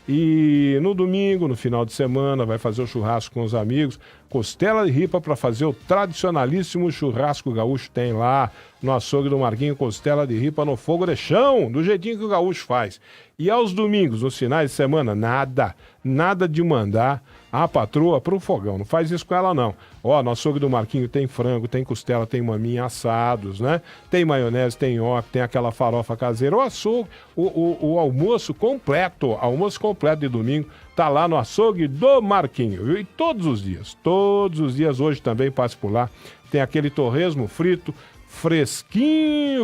[SPEAKER 3] E no domingo, no final de semana, vai fazer o churrasco com os amigos. Costela de ripa para fazer o tradicionalíssimo churrasco gaúcho. Tem lá no açougue do Marquinho, costela de ripa no fogo de chão, do jeitinho que o gaúcho faz. E aos domingos, nos finais de semana, nada de mandar a patroa pro fogão. Não faz isso com ela, não. Ó, no açougue do Marquinho tem frango, tem costela, tem maminha assados, né? Tem maionese, tem nhoque, tem aquela farofa caseira. O açougue, o almoço completo de domingo, tá lá no açougue do Marquinho, viu? E todos os dias, hoje também passe por lá, tem aquele torresmo frito,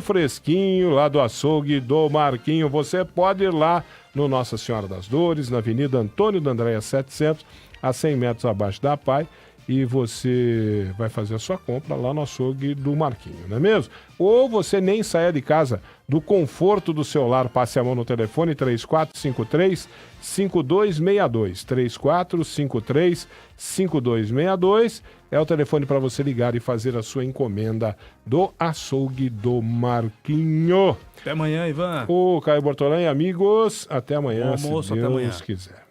[SPEAKER 3] fresquinho, lá do açougue do Marquinho. Você pode ir lá no Nossa Senhora das Dores, na Avenida Antônio D'Andréia 700, a 100 metros abaixo da PAI, e você vai fazer a sua compra lá no açougue do Marquinho, não é mesmo? Ou você nem saia de casa, do conforto do seu lar, passe a mão no telefone 3453-5262, 3453-5262, é o telefone para você ligar e fazer a sua encomenda do açougue do Marquinho.
[SPEAKER 4] Até amanhã, Ivan.
[SPEAKER 3] Ô, Caio Bortolã e amigos, até amanhã,
[SPEAKER 4] Bom almoço,
[SPEAKER 3] se Deus
[SPEAKER 4] até amanhã.
[SPEAKER 3] quiser.